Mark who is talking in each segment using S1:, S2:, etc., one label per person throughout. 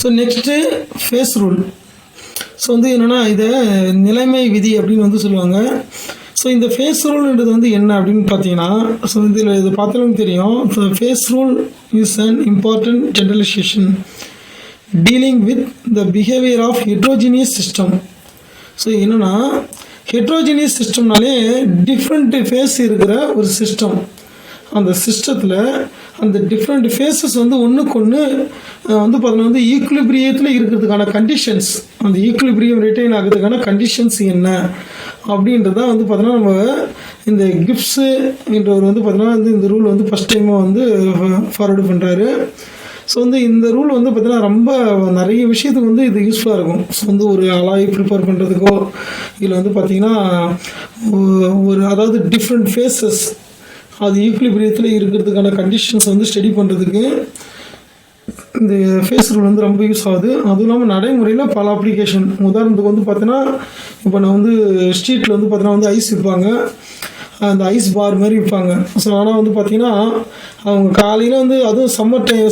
S1: So next phase rule. So வந்து என்னென்னா இதை நிலைமை விதி அப்படின்னு வந்து சொல்லுவாங்க. ஸோ இந்த ஃபேஸ் ரூல்ன்றது வந்து என்ன அப்படின்னு பார்த்தீங்கன்னா, ஸோ இதில் இது பார்த்தாலும் தெரியும். So phase rule is an important generalization dealing with the behaviour of heterogeneous system. So என்னென்னா ஹெட்ரோஜினியஸ் சிஸ்டம்னாலே டிஃப்ரெண்ட் ஃபேஸ் இருக்கிற ஒரு சிஸ்டம். அந்த சிஸ்டத்தில் அந்த டிஃப்ரெண்ட் ஃபேஸஸ் வந்து ஒன்றுக்கு ஒன்று வந்து பார்த்தீங்கன்னா வந்து ஈக்குலிபிரியத்தில் இருக்கிறதுக்கான கண்டிஷன்ஸ், அந்த ஈக்குலிபிரியம் ரிட்டைன் ஆகிறதுக்கான கண்டிஷன்ஸ் என்ன அப்படின்றத வந்து பார்த்தீங்கன்னா நம்ம இந்த கிப்ஸு என்றவர் வந்து பார்த்தீங்கன்னா வந்து இந்த ரூல் வந்து ஃபஸ்ட் டைமாக வந்து ஃபார்வர்டு பண்ணுறாரு. ஸோ வந்து இந்த ரூல் வந்து பார்த்திங்கன்னா ரொம்ப நிறைய விஷயத்துக்கு வந்து இது யூஸ்ஃபுல்லாக இருக்கும். ஸோ வந்து ஒரு அலாய் ப்ரிப்பேர் பண்ணுறதுக்கோ இதில் வந்து பார்த்திங்கன்னா ஒரு அதாவது டிஃப்ரெண்ட் ஃபேஸஸ் அது ஈக்குலிபிரியத்தில் இருக்கிறதுக்கான கண்டிஷன்ஸ் வந்து ஸ்டடி பண்ணுறதுக்கு இந்த ஃபேஸ் ரூல் வந்து ரொம்ப யூஸ் ஆகுது. அதுவும் இல்லாமல் நடைமுறையில் பல அப்ளிகேஷன். உதாரணத்துக்கு வந்து பார்த்தீங்கன்னா இப்போ நான் வந்து ஸ்ட்ரீட்டில் வந்து பார்த்தீங்கன்னா வந்து ஐஸ் விற்பாங்க, அந்த ஐஸ் பார் மாதிரி விற்பாங்க. ஸோ ஆனால் வந்து பார்த்திங்கன்னா அவங்க காலையில் வந்து அதுவும்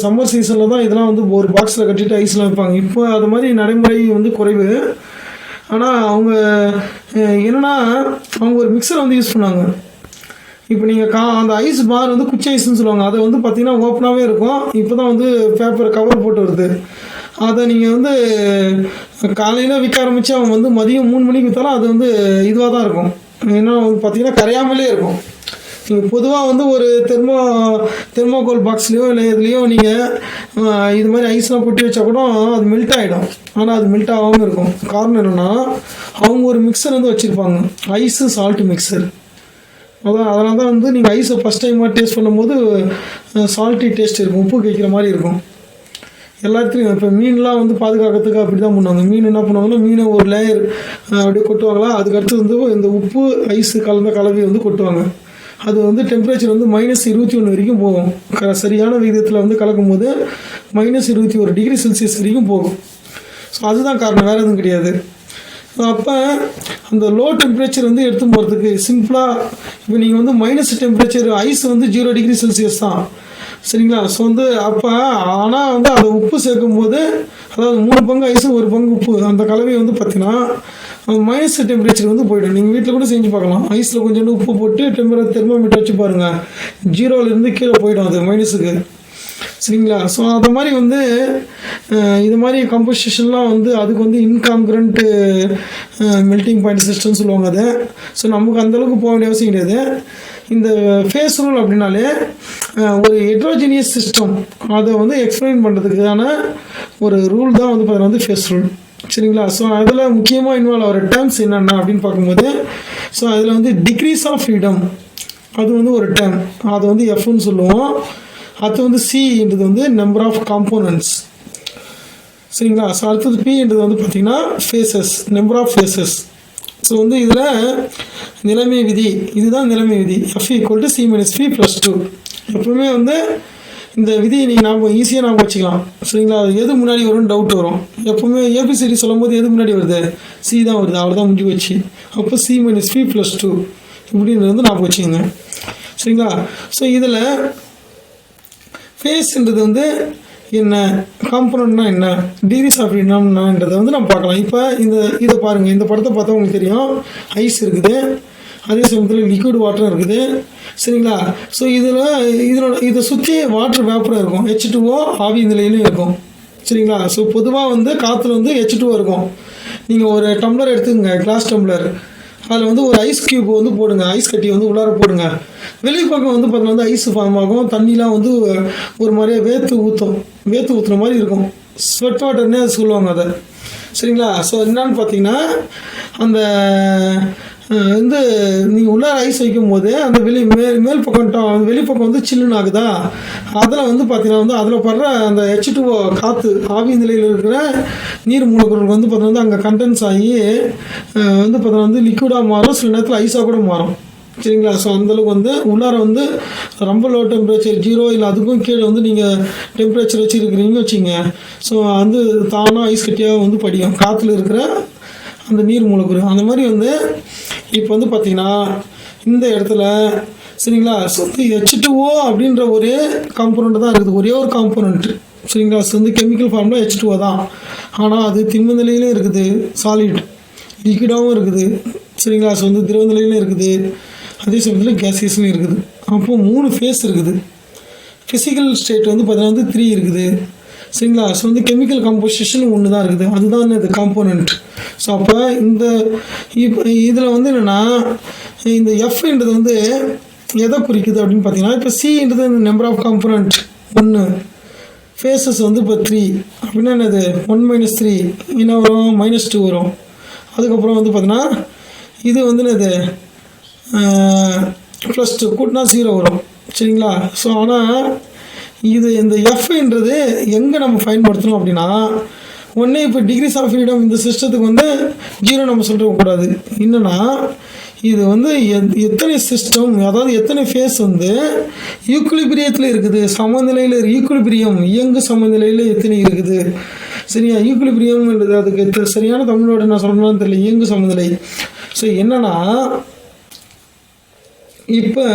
S1: சம்மர் சீசனில் தான் இதெல்லாம் வந்து ஒரு பாக்ஸில் கட்டிட்டு ஐஸ்லாம் விற்பாங்க. இப்போ அது மாதிரி நடைமுறை வந்து குறைவு. ஆனால் அவங்க என்னென்னா அவங்க ஒரு மிக்சரை வந்து யூஸ் பண்ணாங்க. இப்போ நீங்கள் அந்த ஐஸ் பார் வந்து குச்சி ஐஸ்ன்னு சொல்லுவாங்க. அதை வந்து பார்த்திங்கன்னா ஓப்பனாகவே இருக்கும். இப்போ தான் வந்து பேப்பர் கவர் போட்டு வருது. அதை நீங்கள் வந்து காலையில் விற்க ஆரம்பித்து அவங்க வந்து மதியம் 3 மணிக்கு விற்றாலும் அது வந்து இதுவாக தான் இருக்கும். ஏன்னா வந்து பார்த்திங்கன்னா கரையாமலே இருக்கும். நீங்கள் பொதுவாக வந்து ஒரு தெர்மோகோல் பாக்ஸ்லேயோ இல்லை இதுலேயோ நீங்கள் இது மாதிரி ஐஸ்லாம் கொட்டி வச்சா கூட அது மெல்ட் ஆகிடும். ஆனால் அது மெல்ட் ஆகாமல் இருக்கும். காரணம் என்னென்னா அவங்க ஒரு மிக்சர் வந்து வச்சுருப்பாங்க, ஐஸு சால்ட் மிக்சர். அதனால தான் வந்து நீங்கள் ஐஸை ஃபஸ்ட் டைமாக டேஸ்ட் பண்ணும்போது சால்ட்டி டேஸ்ட் இருக்கும், உப்பு கேட்குற மாதிரி இருக்கும். எல்லாத்துலேயும் இப்போ மீன்லாம் வந்து பாதுகாக்கிறதுக்கு அப்படி தான் பண்ணுவாங்க. மீன் என்ன பண்ணுவாங்கன்னா மீனை ஒரு லேயர் அப்படியே கொட்டுவாங்களா, அதுக்கடுத்து வந்து இந்த உப்பு ஐஸு கலந்த கலவை வந்து கொட்டுவாங்க. அது வந்து டெம்பரேச்சர் வந்து -21 வரைக்கும் போகும். சரியான விகிதத்தில் வந்து கலக்கும் போது -21 டிகிரி செல்சியஸ் வரைக்கும் போகும். ஸோ அதுதான் காரணம், வேறு எதுவும் கிடையாது. அப்போ அந்த லோ டெம்பரேச்சர் வந்து எடுத்து போகிறதுக்கு சிம்பிளாக இப்போ நீங்கள் வந்து மைனஸ் டெம்பரேச்சர் ஐஸ் வந்து 0 டிகிரி செல்சியஸ் தான், சரிங்களா? ஸோ வந்து அப்போ ஆனால் வந்து அதை உப்பு சேர்க்கும் போது அதாவது 3 பங்கு ஐஸு 1 பங்கு உப்பு அந்த கலவை வந்து பார்த்திங்கன்னா மைனஸ் டெம்பரேச்சர் வந்து போய்டும். நீங்கள் வீட்டில் கூட செஞ்சு பார்க்கலாம். ஐஸில் கொஞ்சோண்டு உப்பு போட்டு தெர்மோமீட்டர் வச்சு பாருங்கள், 0லேருந்து கீழே போய்டும் அது மைனஸுக்கு, சரிங்களா? ஸோ அது மாதிரி வந்து இது மாதிரி கம்போசிஷன்லாம் வந்து அதுக்கு வந்து இன்கான்கிரண்ட் மெல்ட்டிங் பாயிண்ட் சிஸ்டம்னு சொல்லுவாங்க அதை. ஸோ நமக்கு அந்தளவுக்கு போக வேண்டிய அவசியம் கிடையாது. இந்த ஃபேஸ் ரூல் அப்படின்னாலே ஒரு ஹெட்ரோஜினியஸ் சிஸ்டம் அதை வந்து எக்ஸ்பிளைன் பண்ணுறதுக்கான ஒரு ரூல் தான் வந்து பார்த்தீங்கன்னா வந்து ஃபேஸ் ரூல், சரிங்களா? ஸோ அதில் முக்கியமாக இன்வால்வ் ஆகிற டேர்ம்ஸ் என்னென்ன அப்படின்னு பார்க்கும்போது ஸோ அதில் வந்து டிக்ரீஸ் ஆஃப் ஃப்ரீடம் அது வந்து ஒரு டேர்ம், அதை வந்து எஃப்னு சொல்லுவோம். அது வந்து சின்றது வந்து நம்பர் ஆஃப் காம்போனன்ட்ஸ், சரிங்களா? ஸோ அடுத்தது பின்றது வந்து பார்த்திங்கன்னா phases, number of phases. So வந்து இதில் நிலைமை விதி, இதுதான் நிலைமை விதி. F = C - P + 2. எப்பவுமே வந்து இந்த விதியை நீங்கள் ஈஸியாக ஞாபகம் வச்சுக்கலாம், சரிங்களா? அது எது முன்னாடி வரும்னு டவுட் வரும். எப்போவுமே ஏபிசிடி சொல்லும் போது எது முன்னாடி வருது? சி தான் வருது, அவ்வளோ தான் முடிஞ்சு வச்சு. அப்போ C - P + 2 இப்படின்றது வந்து ஞாபகம் வச்சுக்கோங்க, சரிங்களா? ஸோ இதில் ஃபேஸ்ன்றது வந்து என்ன, காம்பனண்ட்னா என்ன, டிகிரிஸ் ஆஃப் ஃப்ரீடம்ன்றதை வந்து நம்ம பார்க்கலாம். இப்போ இதை பாருங்கள், இந்த படத்தை பார்த்தா உங்களுக்கு தெரியும். ஐஸ் இருக்குது, அதே சமயத்தில் லிக்விட் வாட்டரும் இருக்குது, சரிங்களா? ஸோ இதை சுற்றி வாட்டர் வேப்பரும் இருக்கும், H2O ஆவி நிலையிலும் இருக்கும், சரிங்களா? ஸோ பொதுவாக வந்து காற்றுல வந்து H2O இருக்கும். நீங்கள் ஒரு டம்ளர் எடுத்துக்கங்க, கிளாஸ் டம்ளர், அதில் வந்து ஒரு ஐஸ் க்யூப் வந்து போடுங்க, ஐஸ் கட்டி வந்து உள்ளார போடுங்க. வெளி பக்கம் வந்து பார்த்தீங்கன்னா வந்து ஐஸ் ஃபார்ம் ஆகும், தண்ணிலாம் வந்து ஒரு மாதிரியாக வேர்த்து ஊற்றுற மாதிரி இருக்கும். ஸ்வெட் வாட்டர்னே சொல்லுவாங்க அதை, சரிங்களா? ஸோ என்னான்னு பார்த்தீங்கன்னா அந்த வந்து நீங்கள் உள்ளார ஐஸ் வைக்கும் போது அந்த மேல் பக்கம் வெளிப்பக்கம் வந்து சில்லுன்னு ஆகுதா, அதில் வந்து பார்த்தீங்கன்னா வந்து அதில் படுற அந்த H2O காற்று ஆவி நிலையில் இருக்கிற நீர் மூலக்கூறுகள் வந்து பார்த்தீங்கன்னா அங்கே கண்டென்ஸ் ஆகி வந்து பார்த்தீங்கன்னா வந்து லிக்விடாக மாறும், சில நேரத்தில் ஐஸாக கூட மாறும், சரிங்களா? ஸோ அந்தளவுக்கு வந்து உள்ளார வந்து ரொம்ப லோ டெம்பரேச்சர் 0 இல்லை அதுக்கும் கீழே வந்து நீங்கள் டெம்பரேச்சர் வச்சுருக்கிறீங்க வச்சுங்க. ஸோ வந்து தானாக ஐஸ் கட்டியாக வந்து படியும் காற்றுல இருக்கிற அந்த நீர் மூலக்கூறு. அந்த மாதிரி வந்து இப்போ வந்து பார்த்திங்கன்னா இந்த இடத்துல, சரிங்களா? ஸோ H2O அப்படின்ற ஒரே காம்போனண்ட் தான் இருக்குது, ஒரே ஒரு காம்போனண்ட், சரிங்களா. ஸோ வந்து கெமிக்கல் ஃபார்ம்னா H2O தான். ஆனால் அது திண்ம நிலையிலும் இருக்குது, சாலிட் லிக்விடாகவும் இருக்குது, சரிங்களா. ஸோ வந்து திரவ நிலையிலும் இருக்குது, அதே சமயத்தில் கேசியஸ்லையும் இருக்குது. அப்போது 3 ஃபேஸ் இருக்குது. ஃபிசிக்கல் ஸ்டேட் வந்து பார்த்தீங்கன்னா வந்து 3 இருக்குது, சரிங்களா. ஸோ வந்து கெமிக்கல் காம்போசிஷன் ஒன்று தான் இருக்குது, அதுதான் இது காம்போனண்ட். ஸோ அப்போ இந்த இதில் வந்து என்னென்னா இந்த எஃப்ன்றது வந்து எதை குறிக்குது அப்படின்னு பார்த்தீங்கன்னா, இப்போ சின்றது இந்த நம்பர் ஆஃப் காம்போனண்ட் 1, ஃபேஸஸ் வந்து இப்போ 3 அப்படின்னா என்னது 1 - 3 என்ன வரும் -2 வரும். அதுக்கப்புறம் வந்து பார்த்தீங்கன்னா இது வந்து என்னது +2 கூட்டினா 0 வரும், சரிங்களா. ஸோ ஆனால் இது இந்த எஃப்ன்றது எங்கே நம்ம பயன்படுத்தணும் அப்படின்னா, ஒன்றே இப்போ டிகிரிஸ் ஆஃப் ஃப்ரீடம் இந்த சிஸ்டத்துக்கு வந்து 0 நம்ம சொல்லிடக்கூடாது. என்னென்னா இது வந்து எத்தனை சிஸ்டம், அதாவது எத்தனை ஃபேஸ் வந்து ஈக்குலிபிரியத்தில் இருக்குது, சமநிலையில் ஈக்குலிபிரியம் இயங்கு சமநிலையில் எத்தனை இருக்குது, சரியா. ஈக்குலிபிரியம்ன்றது அதுக்கு சரியான தமிழோட நான் சொல்லணும்னு தெரியல, இயங்கு சமநிலை. ஸோ என்னென்னா இப்போ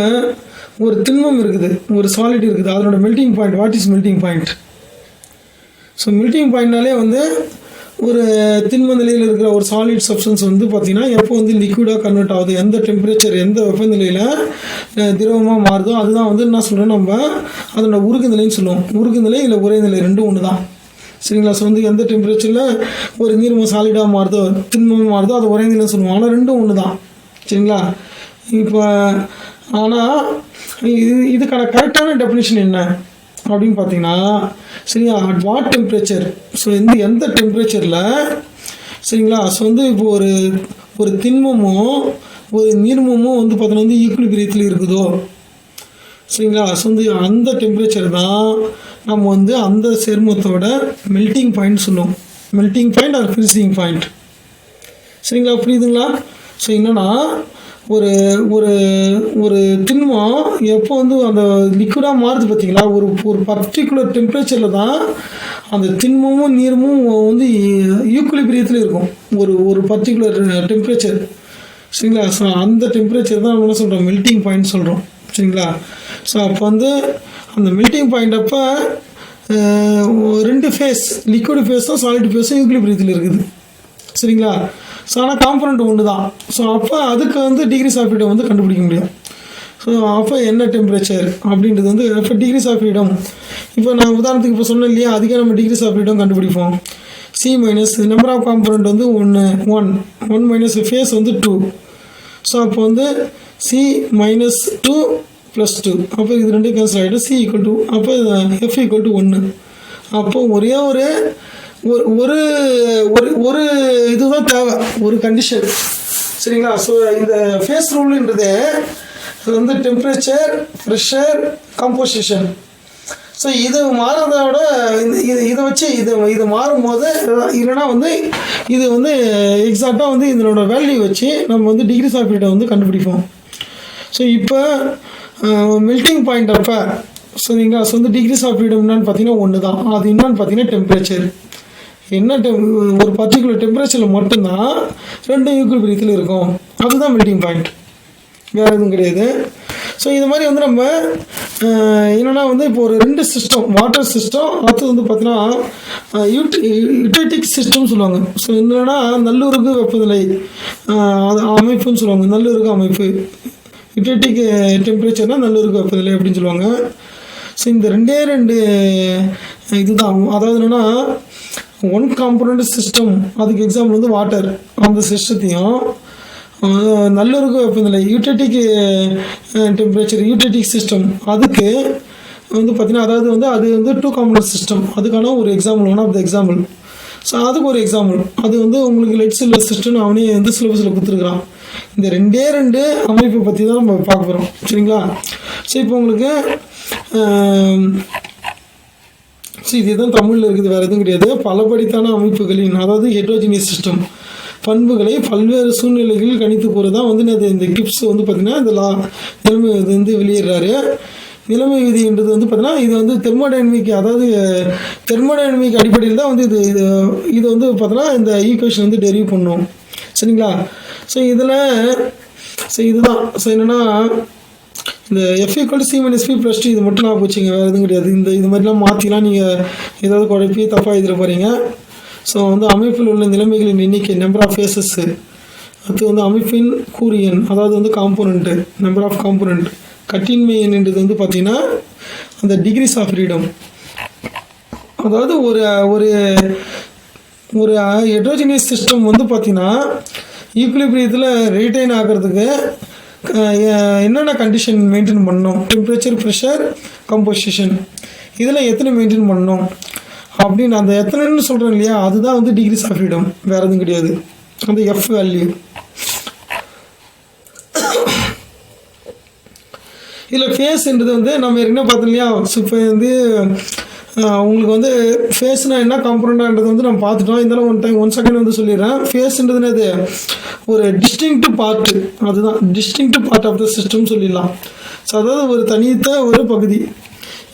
S1: ஒரு திண்மம் இருக்குது, ஒரு சாலிட் இருக்குது, அதனோட melting point, what is melting point. So melting பாயிண்ட்னாலே வந்து ஒரு திண்ம நிலையில் இருக்கிற ஒரு சாலிட் சப்ஸ்டன்ஸ் வந்து பார்த்திங்கன்னா எப்போ வந்து லிக்விடாக கன்வெர்ட் ஆகுது, எந்த டெம்பரேச்சர் எந்த வெப்பநிலையில் திரவமாக மாறுதோ அதுதான் வந்து என்ன சொல்கிறோம் நம்ம அதனோட உருகு நிலைன்னு சொல்லுவோம். உருகு நிலை இல்லை உரை நிலை ரெண்டும் ஒன்று தான், சரிங்களா. ஸோ வந்து எந்த டெம்பரேச்சரில் ஒரு நீர்மம் சாலிடாக மாறுதோ திண்மமாக மாறுதோ அது உரை நிலைன்னு சொல்லுவோம். ஆனால் ரெண்டும் ஒன்று தான், சரிங்களா. இப்போ ஆனால் இதுக்கான கரெக்டான டெஃபினிஷன் என்ன அப்படின்னு பார்த்தீங்கன்னா, சரியா, அட் வாட் டெம்பரேச்சர், ஸோ எந்த டெம்பரேச்சரில், சரிங்களா. ஸோ வந்து இப்போ ஒரு திண்மமும் ஒரு நீர்மமும் வந்து பார்த்தீங்கன்னா வந்து ஈக்குலிபிரியத்தில் இருக்குதோ, சரிங்களா. ஸோ வந்து அந்த டெம்பரேச்சர் தான் நம்ம வந்து அந்த சேர்மத்தோட மெல்ட்டிங் பாயிண்ட் சொல்லுவோம். Melting point or freezing point, சரிங்களா, புரியுதுங்களா. ஸோ என்னென்னா ஒரு ஒரு ஒரு திண்மம் எப்போ வந்து அந்த லிக்விடாக மாறுது பார்த்தீங்களா, ஒரு பர்டிகுலர் டெம்பரேச்சரில் தான் அந்த திண்மமும் நீர்மும் வந்து ஈக்குலிபிரியத்தில் இருக்கும், ஒரு பர்டிகுலர் டெம்பரேச்சர், சரிங்களா. ஸோ அந்த டெம்பரேச்சர் தான் நம்ம என்ன சொல்கிறோம் மெல்ட்டிங் பாயிண்ட் சொல்கிறோம், சரிங்களா. ஸோ அப்போ வந்து அந்த மெல்ட்டிங் பாயிண்ட் அப்போ 2 ஃபேஸ், லிக்விட் ஃபேஸும் சாலிட் ஃபேஸும் ஈக்குலிபிரியத்தில் இருக்குது, சரிங்களா. ஸோ ஆனால் காம்பனண்ட் ஒன்று தான். ஸோ அப்போ அதுக்கு வந்து டிகிரிஸ் ஆஃப் ஃப்ரீடம் வந்து கண்டுபிடிக்க முடியும். ஸோ அப்போ என்ன டெம்பரேச்சர் அப்படின்றது வந்து இப்போ டிகிரிஸ் ஆஃப் ஃப்ரீடம், இப்போ நான் உதாரணத்துக்கு இப்போ சொன்னேன் இல்லையா, அதுக்கே நம்ம டிகிரிஸ் ஆஃப் ஃப்ரீடம் கண்டுபிடிப்போம். C minus number of component வந்து 1 மைனஸ் ஃபேஸ் வந்து 2. ஸோ அப்போ வந்து C - 2 + 2, அப்போ இது ரெண்டும் கேன்சல் ஆகிடும், C = 2, அப்போ F = 1. அப்போ ஒரே ஒரு ஒரு ஒரு இதுதான் தேவை, ஒரு கண்டிஷன், சரிங்களா. ஸோ இந்த ஃபேஸ் ரூல்ன்றது வந்து டெம்பரேச்சர், ப்ரெஷர், காம்போசிஷன். ஸோ இது மாறுறதோட இதை வச்சு இது மாறும்போது இல்லைனா வந்து இது வந்து எக்ஸாக்டாக வந்து இதனோட வேல்யூ வச்சு நம்ம வந்து டிகிரிஸ் ஆஃப் ஃப்ரீடம் வந்து கண்டுபிடிப்போம். ஸோ இப்போ மெல்ட்டிங் பாயிண்ட் அப்போ சரிங்களா. ஸோ வந்து டிகிரிஸ் ஆஃப் ஃப்ரீடம் என்னன்னு பார்த்தீங்கன்னா ஒன்று தான், அது என்னன்னு பார்த்தீங்கன்னா டெம்பரேச்சர். என்ன ஒரு பர்டிகுலர் டெம்பரேச்சரில் மட்டும்தான் 2 ஈக்குலிபிரியத்தில் இருக்கும், அதுதான் மெல்ட்டிங் பாயிண்ட், வேறு எதுவும் கிடையாது. ஸோ இது மாதிரி வந்து நம்ம என்னென்னா வந்து இப்போ ஒரு 2 சிஸ்டம், வாட்டர் சிஸ்டம், அடுத்தது வந்து பார்த்தீங்கன்னா யூட்டேட்டிக் சிஸ்டம் சொல்லுவாங்க. ஸோ என்னென்னா நல்லுருகு வெப்பநிலை அமைப்புன்னு சொல்லுவாங்க, நல்லுருகு அமைப்பு. யூட்டேட்டிக் டெம்பரேச்சர்னால் நல்லுருகு வெப்பநிலை அப்படின்னு சொல்லுவாங்க. ஸோ இந்த 2 இதுதான், அதாவது என்னென்னா 1 காம்பனண்ட் சிஸ்டம், அதுக்கு எக்ஸாம்பிள் வந்து வாட்டர், அந்த சிஸ்டத்தையும் நல்லுருகு வெப்பநிலை யூட்டேட்டிக் டெம்பரேச்சர் யூட்டேட்டிக் சிஸ்டம் அதுக்கு வந்து பார்த்திங்கன்னா அதாவது வந்து அது வந்து 2 காம்பனண்ட் சிஸ்டம், அதுக்கான ஒரு example, one of the example. So அதுக்கு ஒரு எக்ஸாம்பிள், அது வந்து உங்களுக்கு லெட் சில்வர் சிஸ்டம் அவனே வந்து சிலபஸில் கொடுத்துருக்குறான். இந்த 2 அமைப்பை பற்றி தான் நம்ம பார்க்க போகிறோம், சரிங்களா. ஸோ இப்போ உங்களுக்கு இதுதான் தமிழில் இருக்குது, வேறு எதுவும் கிடையாது. பலபடித்தான அமைப்புகளின், அதாவது ஹெட்ரோஜினியஸ் சிஸ்டம் பண்புகளை பல்வேறு சூழ்நிலைகளில் கணித்து போகிறது தான் வந்து இந்த கிப்ஸ் வந்து பார்த்திங்கன்னா இந்த நிலைமை இது வந்து வெளியிடுறாரு. நிலைமை விதின்றது வந்து பார்த்திங்கன்னா இது வந்து தெர்மோடைனமிக், அதாவது தெர்மோடைனமிக் அடிப்படையில் தான் வந்து இது வந்து பார்த்தோன்னா இந்த ஈக்குவேஷன் வந்து டெரிவ் பண்ணும், சரிங்களா. ஸோ இதுதான் ஸோ என்னென்னா இந்த F = C - P + 2 இது மட்டும் நான் போச்சுங்க, வேறு எதுவும் கிடையாது. இது மாதிரிலாம் மாற்றிலாம் நீங்கள் ஏதாவது குழப்பி தப்பாக எழுதிட போகிறீங்க. ஸோ வந்து அமைப்பில் உள்ள நிலைமைகளின் எண்ணிக்கை நம்பர் ஆஃப் ஃபேஸஸ், அது வந்து அமைப்பின் கூறு எண், அதாவது வந்து காம்போனண்ட்டு நம்பர் ஆஃப் காம்போனண்ட். கட்டின்மை எண்ணுன்றது வந்து பார்த்திங்கன்னா அந்த டிகிரிஸ் ஆஃப் ஃப்ரீடம். அதாவது ஒரு ஒரு ஒரு ஹெட்ரோஜினியஸ் சிஸ்டம் வந்து பார்த்திங்கன்னா ஈக்குலிபிரியத்தில் ரெய்டைன் ஆகிறதுக்கு என்னென்ன கண்டிஷன் மெயின்டைன் பண்ணணும், டெம்பரேச்சர், ப்ரெஷர், கம்போசிஷன், இதில் எத்தனை மெயின்டைன் பண்ணணும் அப்படின்னு அந்த எத்தனைன்னு சொல்கிறோம் இல்லையா, அதுதான் வந்து டிகிரிஸ் ஆஃப் ஃப்ரீடம், வேறு எதுவும் கிடையாது. அந்த எஃப் வேல்யூ. இதில் ஃபேஸ்ன்றது வந்து நம்ம ஏற்கனவே பார்த்தோம் இல்லையா. ஸோ இப்போ வந்து உங்களுக்கு வந்து ஃபேஸ்னால் என்ன காம்பனண்ட்டான்றது வந்து நம்ம பார்த்துட்டோம். இருந்தாலும் ஒன் செகண்ட் வந்து சொல்லிடுறேன். ஃபேஸ்ன்றதுன்னு அது ஒரு டிஸ்டிங்க்ட் பார்ட்டு, அதுதான் distinct part of the system சொல்லிடலாம். ஸோ அதாவது ஒரு தனித்த ஒரு பகுதி.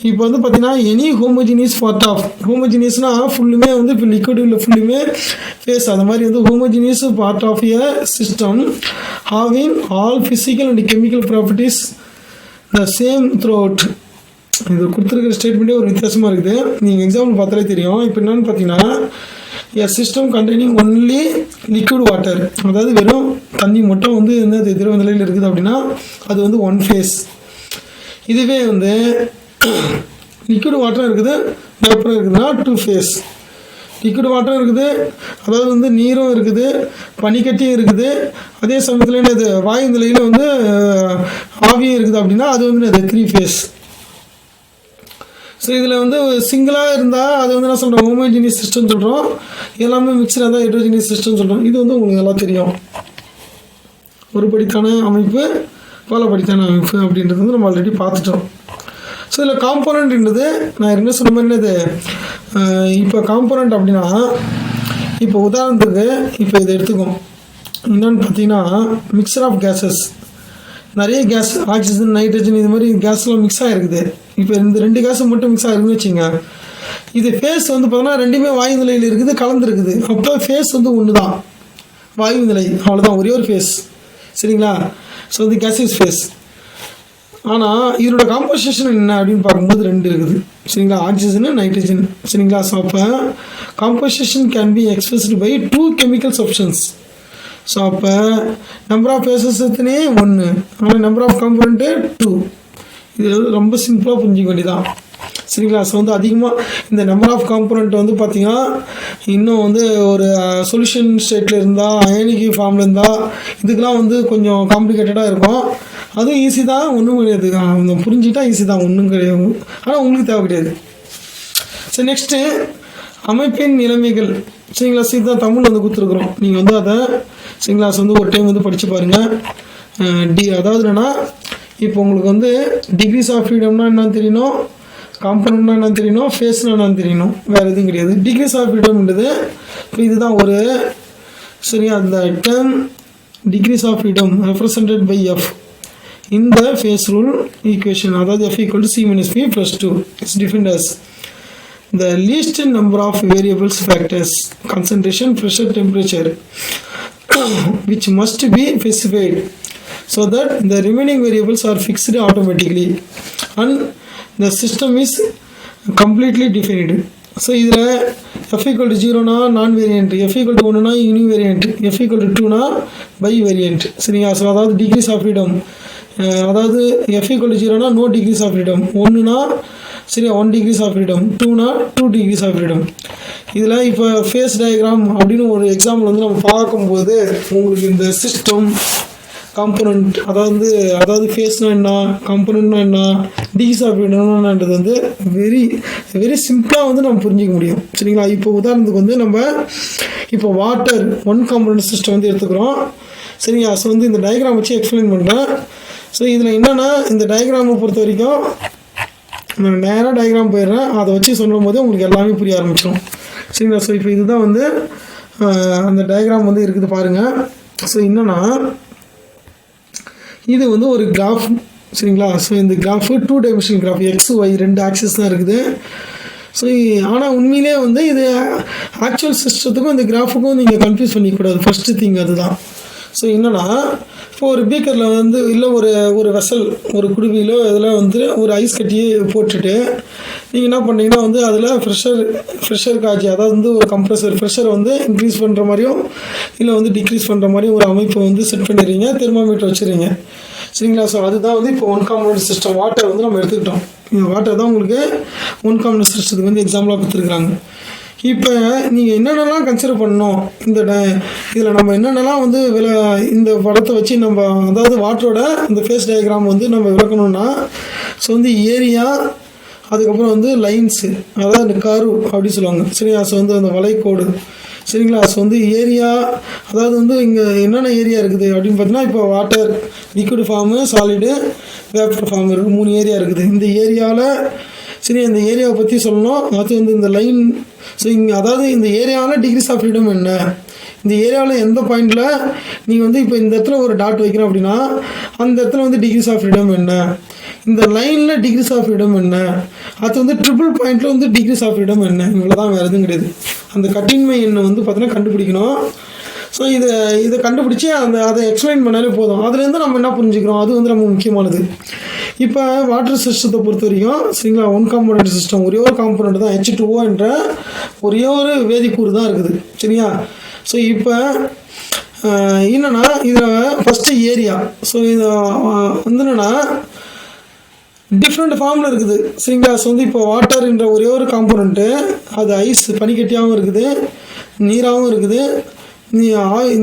S1: இப்போ வந்து பார்த்தீங்கன்னா எனி ஹோமோஜினியஸ் பார்ட் ஆஃப், ஹோமோஜினியஸ்னால் ஃபுல்லுமே வந்து இப்போ லிக்விடில் ஃபுல்லுமே ஃபேஸ், அது மாதிரி வந்து homogeneous part of a system having all physical and chemical properties the same throughout. இது கொடுத்துருக்கிற ஸ்டேட்மெண்ட்டே ஒரு வித்தியாசமாக இருக்குது. நீங்கள் எக்ஸாம்பிள் பார்த்தாலே தெரியும். இப்போ என்னென்னு பார்த்தீங்கன்னா எ system containing only liquid water, அதாவது வெறும் தண்ணி மட்டும் வந்து என்னது திரவ நிலையில் இருக்குது அப்படின்னா அது வந்து ஒன் ஃபேஸ். இதுவே வந்து லிக்விட் வாட்டர் இருக்குது, வேப்பர் இருக்குதுன்னா டூ ஃபேஸ். லிக்விட் வாட்டரும் இருக்குது, அதாவது வந்து நீரும் இருக்குது, பனிக்கட்டியும் இருக்குது, அதே சமயத்தில் என்னது வாயு நிலையில் வந்து ஆவியும் இருக்குது அப்படின்னா அது வந்து அது த்ரீ ஃபேஸ். ஸோ இதில் வந்து சிங்கிளாக இருந்தால் அது வந்து என்ன சொல்கிறோம், ஹோமோஜினியஸ் சிஸ்டம் சொல்கிறோம். எல்லாமே மிக்சராக இருந்தால் ஹெட்ரோஜினியஸ் சிஸ்டம் சொல்கிறோம். இது வந்து உங்களுக்கு நல்லா தெரியும். ஒரு படித்தான அமைப்பு, பல படித்தான அமைப்பு அப்படின்றது வந்து நம்ம ஆல்ரெடி பார்த்துட்டோம். ஸோ இதில் காம்போனண்ட்ன்றது நான் என்ன சொன்ன மாதிரி என்னது, இப்போ காம்போனண்ட் அப்படின்னா இப்போ உதாரணத்துக்கு இப்போ இதை எடுத்துக்கோம். என்னென்னு பார்த்தீங்கன்னா மிக்சர் ஆஃப் கேஸஸ், நிறைய கேஸ் ஆக்சிஜன், நைட்ரஜன், இது மாதிரி கேஸ்லாம் மிக்ஸ் ஆகிருக்குது. இப்போ இந்த ரெண்டு கேஸும் மட்டும் மிக்ஸ் ஆகிருக்குன்னு வச்சுங்க. இது ஃபேஸ் வந்து பார்த்தோன்னா ரெண்டுமே வாயு நிலையில் இருக்குது, கலந்துருக்குது. அப்போ ஃபேஸ் வந்து ஒன்று தான், வாயு நிலை, அவ்வளோதான், ஒரே ஒரு ஃபேஸ். சரிங்களா? ஸோ வந்து கேஸஸ் ஃபேஸ். ஆனால் இதோட காம்போசிஷன் என்ன அப்படின்னு பார்க்கும்போது ரெண்டு இருக்குது. சரிங்களா? Oxygen, nitrogen. சரிங்களா? ஸோ அப்போ composition can be expressed by two chemical substance. So அப்போ நம்பர் ஆஃப் ஃபேஸஸ் எத்தனை ஒன்று, ஆனால் நம்பர் ஆஃப் காம்போனண்ட்டு 2. இது ரொம்ப சிம்பிளாக புரிஞ்சிக்க வேண்டியதான். சரிங்களா? ஸோ வந்து அதிகமாக இந்த நம்பர் ஆஃப் காம்போனண்ட் வந்து பார்த்திங்கன்னா இன்னும் வந்து ஒரு சொல்யூஷன் ஸ்டேட்டில் இருந்தால், அயனிக் ஃபார்மில் இருந்தால் இதுக்கெலாம் வந்து கொஞ்சம் காம்ப்ளிகேட்டடாக இருக்கும். அதுவும் ஈஸி தான், ஒன்றும் கிடையாது. புரிஞ்சுக்கிட்டால் ஈஸி தான், ஒன்றும் கிடையாது. ஆனால் உங்களுக்கு தேவை கிடையாது. சரி, நெக்ஸ்ட்டு அமைப்பின் நிலைமைகள். சரிங்களா? ஸோ இதுதான் தமிழ் வந்து கொடுத்துருக்குறோம். நீங்கள் வந்து அதை சரிங்களா வந்து ஒரு டைம் வந்து படித்து பாருங்கள். அதாவது என்னென்னா இப்போ உங்களுக்கு வந்து டிகிரிஸ் ஆஃப் ஃப்ரீடம்னா என்னன்னு தெரியணும், காம்பனண்ட்னா என்னன்னு தெரியணும், ஃபேஸ்னா என்னன்னு தெரியணும், வேறு எதுவும் கிடையாது. டிகிரிஸ் ஆஃப் ஃப்ரீடம்ன்றது இப்போ இதுதான் ஒரு சரியா அந்த term degrees of freedom represented by F in the phase rule equation, அதாவது F = C - P + 2 is defined as the least number of variables factors, concentration, pressure, temperature which must be specified so that the remaining variables are fixed automatically and the system is completely defined. So இதில் F = 0னா non variant, F = 1னா univariant, F = 2னா bivariant. சரிங்களா? So அதாவது degrees of freedom, அதாவது F = 0னா no degrees of freedom, 1னா சரியா 1 டிகிரிஸ் ஆஃப் ஃப்ரீடம், 2னா 2 டிகிரிஸ் ஆஃப் ஃப்ரீடம். இதில் இப்போ ஃபேஸ் டயக்ராம் அப்படின்னு ஒரு எக்ஸாம்பிள் வந்து நம்ம பார்க்கும்போது உங்களுக்கு இந்த சிஸ்டம் காம்போனண்ட், அதாவது ஃபேஸ்னா என்ன, காம்போனண்ட்னா என்ன, டிகிரிஸ் ஆஃப் ஃப்ரீடம்ன்றது வந்து வெரி சிம்பிளாக வந்து நம்ம புரிஞ்சிக்க முடியும். சரிங்களா? இப்போ உதாரணத்துக்கு வந்து நம்ம இப்போ வாட்டர் ஒன் காம்போனண்ட் சிஸ்டம் வந்து எடுத்துக்கிறோம். சரிங்களா? ஸோ வந்து இந்த டயக்ராம் வச்சு எக்ஸ்பிளைன் பண்ணுறேன். ஸோ இதில் என்னென்னா இந்த டயக்ராமை பொறுத்த வரைக்கும் நான் நேராக டயக்ராம் போயிடுறேன், அதை வச்சு சொல்லும் போது உங்களுக்கு எல்லாமே புரிய ஆரம்பிச்சிடும். சரிங்களா? ஸோ இப்போ இதுதான் வந்து அந்த டயக்ராம் வந்து இருக்குது பாருங்கள். ஸோ என்னென்னா இது வந்து ஒரு கிராஃப். சரிங்களா? ஸோ இந்த graph 2 dimensional graph, X Y 2 axis தான் இருக்குது. ஸோ ஆனால் உண்மையிலே வந்து இது ஆக்சுவல் சிஸ்டத்துக்கும் இந்த கிராஃபுக்கும் நீங்கள் கன்ஃபியூஸ் பண்ணிக்கூடாது. ஃபஸ்ட்டு திங் அதுதான். ஸோ என்னென்னா இப்போ ஒரு பீக்கரில் வந்து இல்லை ஒரு ஒரு வெசல் ஒரு குடுவையிலோ இதில் வந்து ஒரு ஐஸ் கட்டியை போட்டுட்டு நீங்கள் என்ன பண்ணீங்கன்னா வந்து அதில் ஃப்ரெஷர் காய்ச்சி, அதாவது வந்து ஒரு கம்ப்ரெசர் ப்ரெஷரை வந்து இன்க்ரீஸ் பண்ணுற மாதிரியும் இல்லை வந்து டிக்ரீஸ் பண்ணுற மாதிரியும் ஒரு அமைப்பை வந்து செட் பண்ணிடுறீங்க, தெர்மாமீட்டர் வச்சுருங்க. சரிங்களா? ஸோ அதுதான் வந்து இப்போ ஒன் காம்பனண்ட் சிஸ்டம். வாட்டர் வந்து நம்ம எடுத்துக்கிட்டோம். இந்த வாட்டர் தான் உங்களுக்கு ஒன் காம்பனண்ட் சிஸ்டத்துக்கு வந்து எக்ஸாம்பிளாக கொடுத்துருக்குறாங்க. இப்போ நீங்கள் என்னென்னலாம் கன்சிடர் பண்ணணும் இதில் நம்ம என்னென்னலாம் வந்து இந்த படத்தை வச்சு நம்ம, அதாவது வாட்டரோட இந்த ஃபேஸ் டயக்ராம் வந்து நம்ம விளக்கணும்னா, ஸோ வந்து ஏரியா, அதுக்கப்புறம் வந்து லைன்ஸு, அதாவது அந்த கர்வ் அப்படி சொல்லுவாங்க. சரியா? ஸோ வந்து அந்த வளைக்கோடு. சரிங்களா? ஸோ வந்து ஏரியா, அதாவது வந்து இங்கே என்னென்ன ஏரியா இருக்குது அப்படின்னு பார்த்தீங்கன்னா, இப்போ water, liquid form, solid, vapour form இருக்குது. 3 ஏரியா இருக்குது. இந்த ஏரியாவில் சரி இந்த ஏரியாவை பற்றி சொல்லணும். அது வந்து இந்த லைன், ஸோ இங்கே அதாவது இந்த ஏரியாவில் டிகிரிஸ் ஆஃப் ஃப்ரீடம் என்ன, இந்த ஏரியாவில் எந்த பாயிண்டில் நீங்கள் வந்து இப்போ இந்த இடத்துல ஒரு டாட் வைக்கிறோம் அப்படின்னா அந்த இடத்துல வந்து டிகிரிஸ் ஆஃப் ஃப்ரீடம் என்ன, இந்த லைனில் டிகிரிஸ் ஆஃப் ஃப்ரீடம் என்ன, அது வந்து ட்ரிபிள் பாயிண்டில் வந்து டிகிரிஸ் ஆஃப் ஃப்ரீடம் என்ன, இவ்வளோ தான், வேறு எதுவும் கிடையாது. அந்த கட்டின்மை எண்ணை வந்து பார்த்தீங்கன்னா கண்டுபிடிக்கணும். ஸோ இதை கண்டுபிடிச்சி அதை எக்ஸ்பிளைன் பண்ணாலே போதும். அதுலேருந்து நம்ம என்ன புரிஞ்சுக்கிறோம், அது வந்து ரொம்ப முக்கியமானது. இப்போ வாட்டர் சிஸ்டத்தை பொறுத்த வரைக்கும் சரிங்களா, ஒன் காம்பனண்ட் சிஸ்டம், ஒரே ஒரு காம்பனண்ட் தான் H2O என்ற ஒரே ஒரு வேதிக்கூறு தான் இருக்குது. சரியா? ஸோ இப்போ என்னென்னா இதில் ஃபஸ்ட்டு ஏரியா. ஸோ இதை வந்து என்னென்னா டிஃப்ரெண்ட் ஃபார்மில் இருக்குது. சரிங்களா? ஸோ வந்து இப்போ வாட்டர் என்ற ஒரே ஒரு காம்பனண்ட்டு, அது ஐஸ் பனிக்கட்டியாகவும் இருக்குது, நீராகவும் இருக்குது,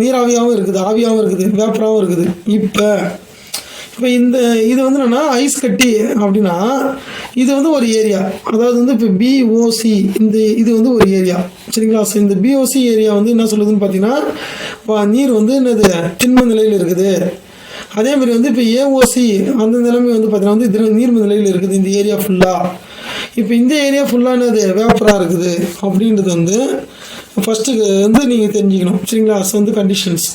S1: நீராவியாகவும் இருக்குது, ஆவியாகவும் இருக்குது, வேப்பராகவும் இருக்குது. இப்போ இது வந்து என்னென்னா ஐஸ் கட்டி அப்படின்னா இது வந்து ஒரு ஏரியா, அதாவது வந்து இப்போ BOC இது வந்து ஒரு ஏரியா. சரிங்களா? ஸோ இந்த BOC ஏரியா வந்து என்ன சொல்லுதுன்னு பார்த்தீங்கன்னா, நீர் வந்து என்னது திண்ம நிலையில் இருக்குது. அதேமாதிரி வந்து இப்போ AOC அந்த நிலைமை வந்து பார்த்தீங்கன்னா வந்து நீர்ம நிலையில் இருக்குது இந்த ஏரியா ஃபுல்லாக. இப்போ இந்த ஏரியா ஃபுல்லாக என்னது வேப்பராக இருக்குது அப்படின்றது வந்து ஃபஸ்ட்டு வந்து நீங்கள் தெரிஞ்சுக்கணும். சரிங்களா? ஸோ வந்து கண்டிஷன்ஸ்.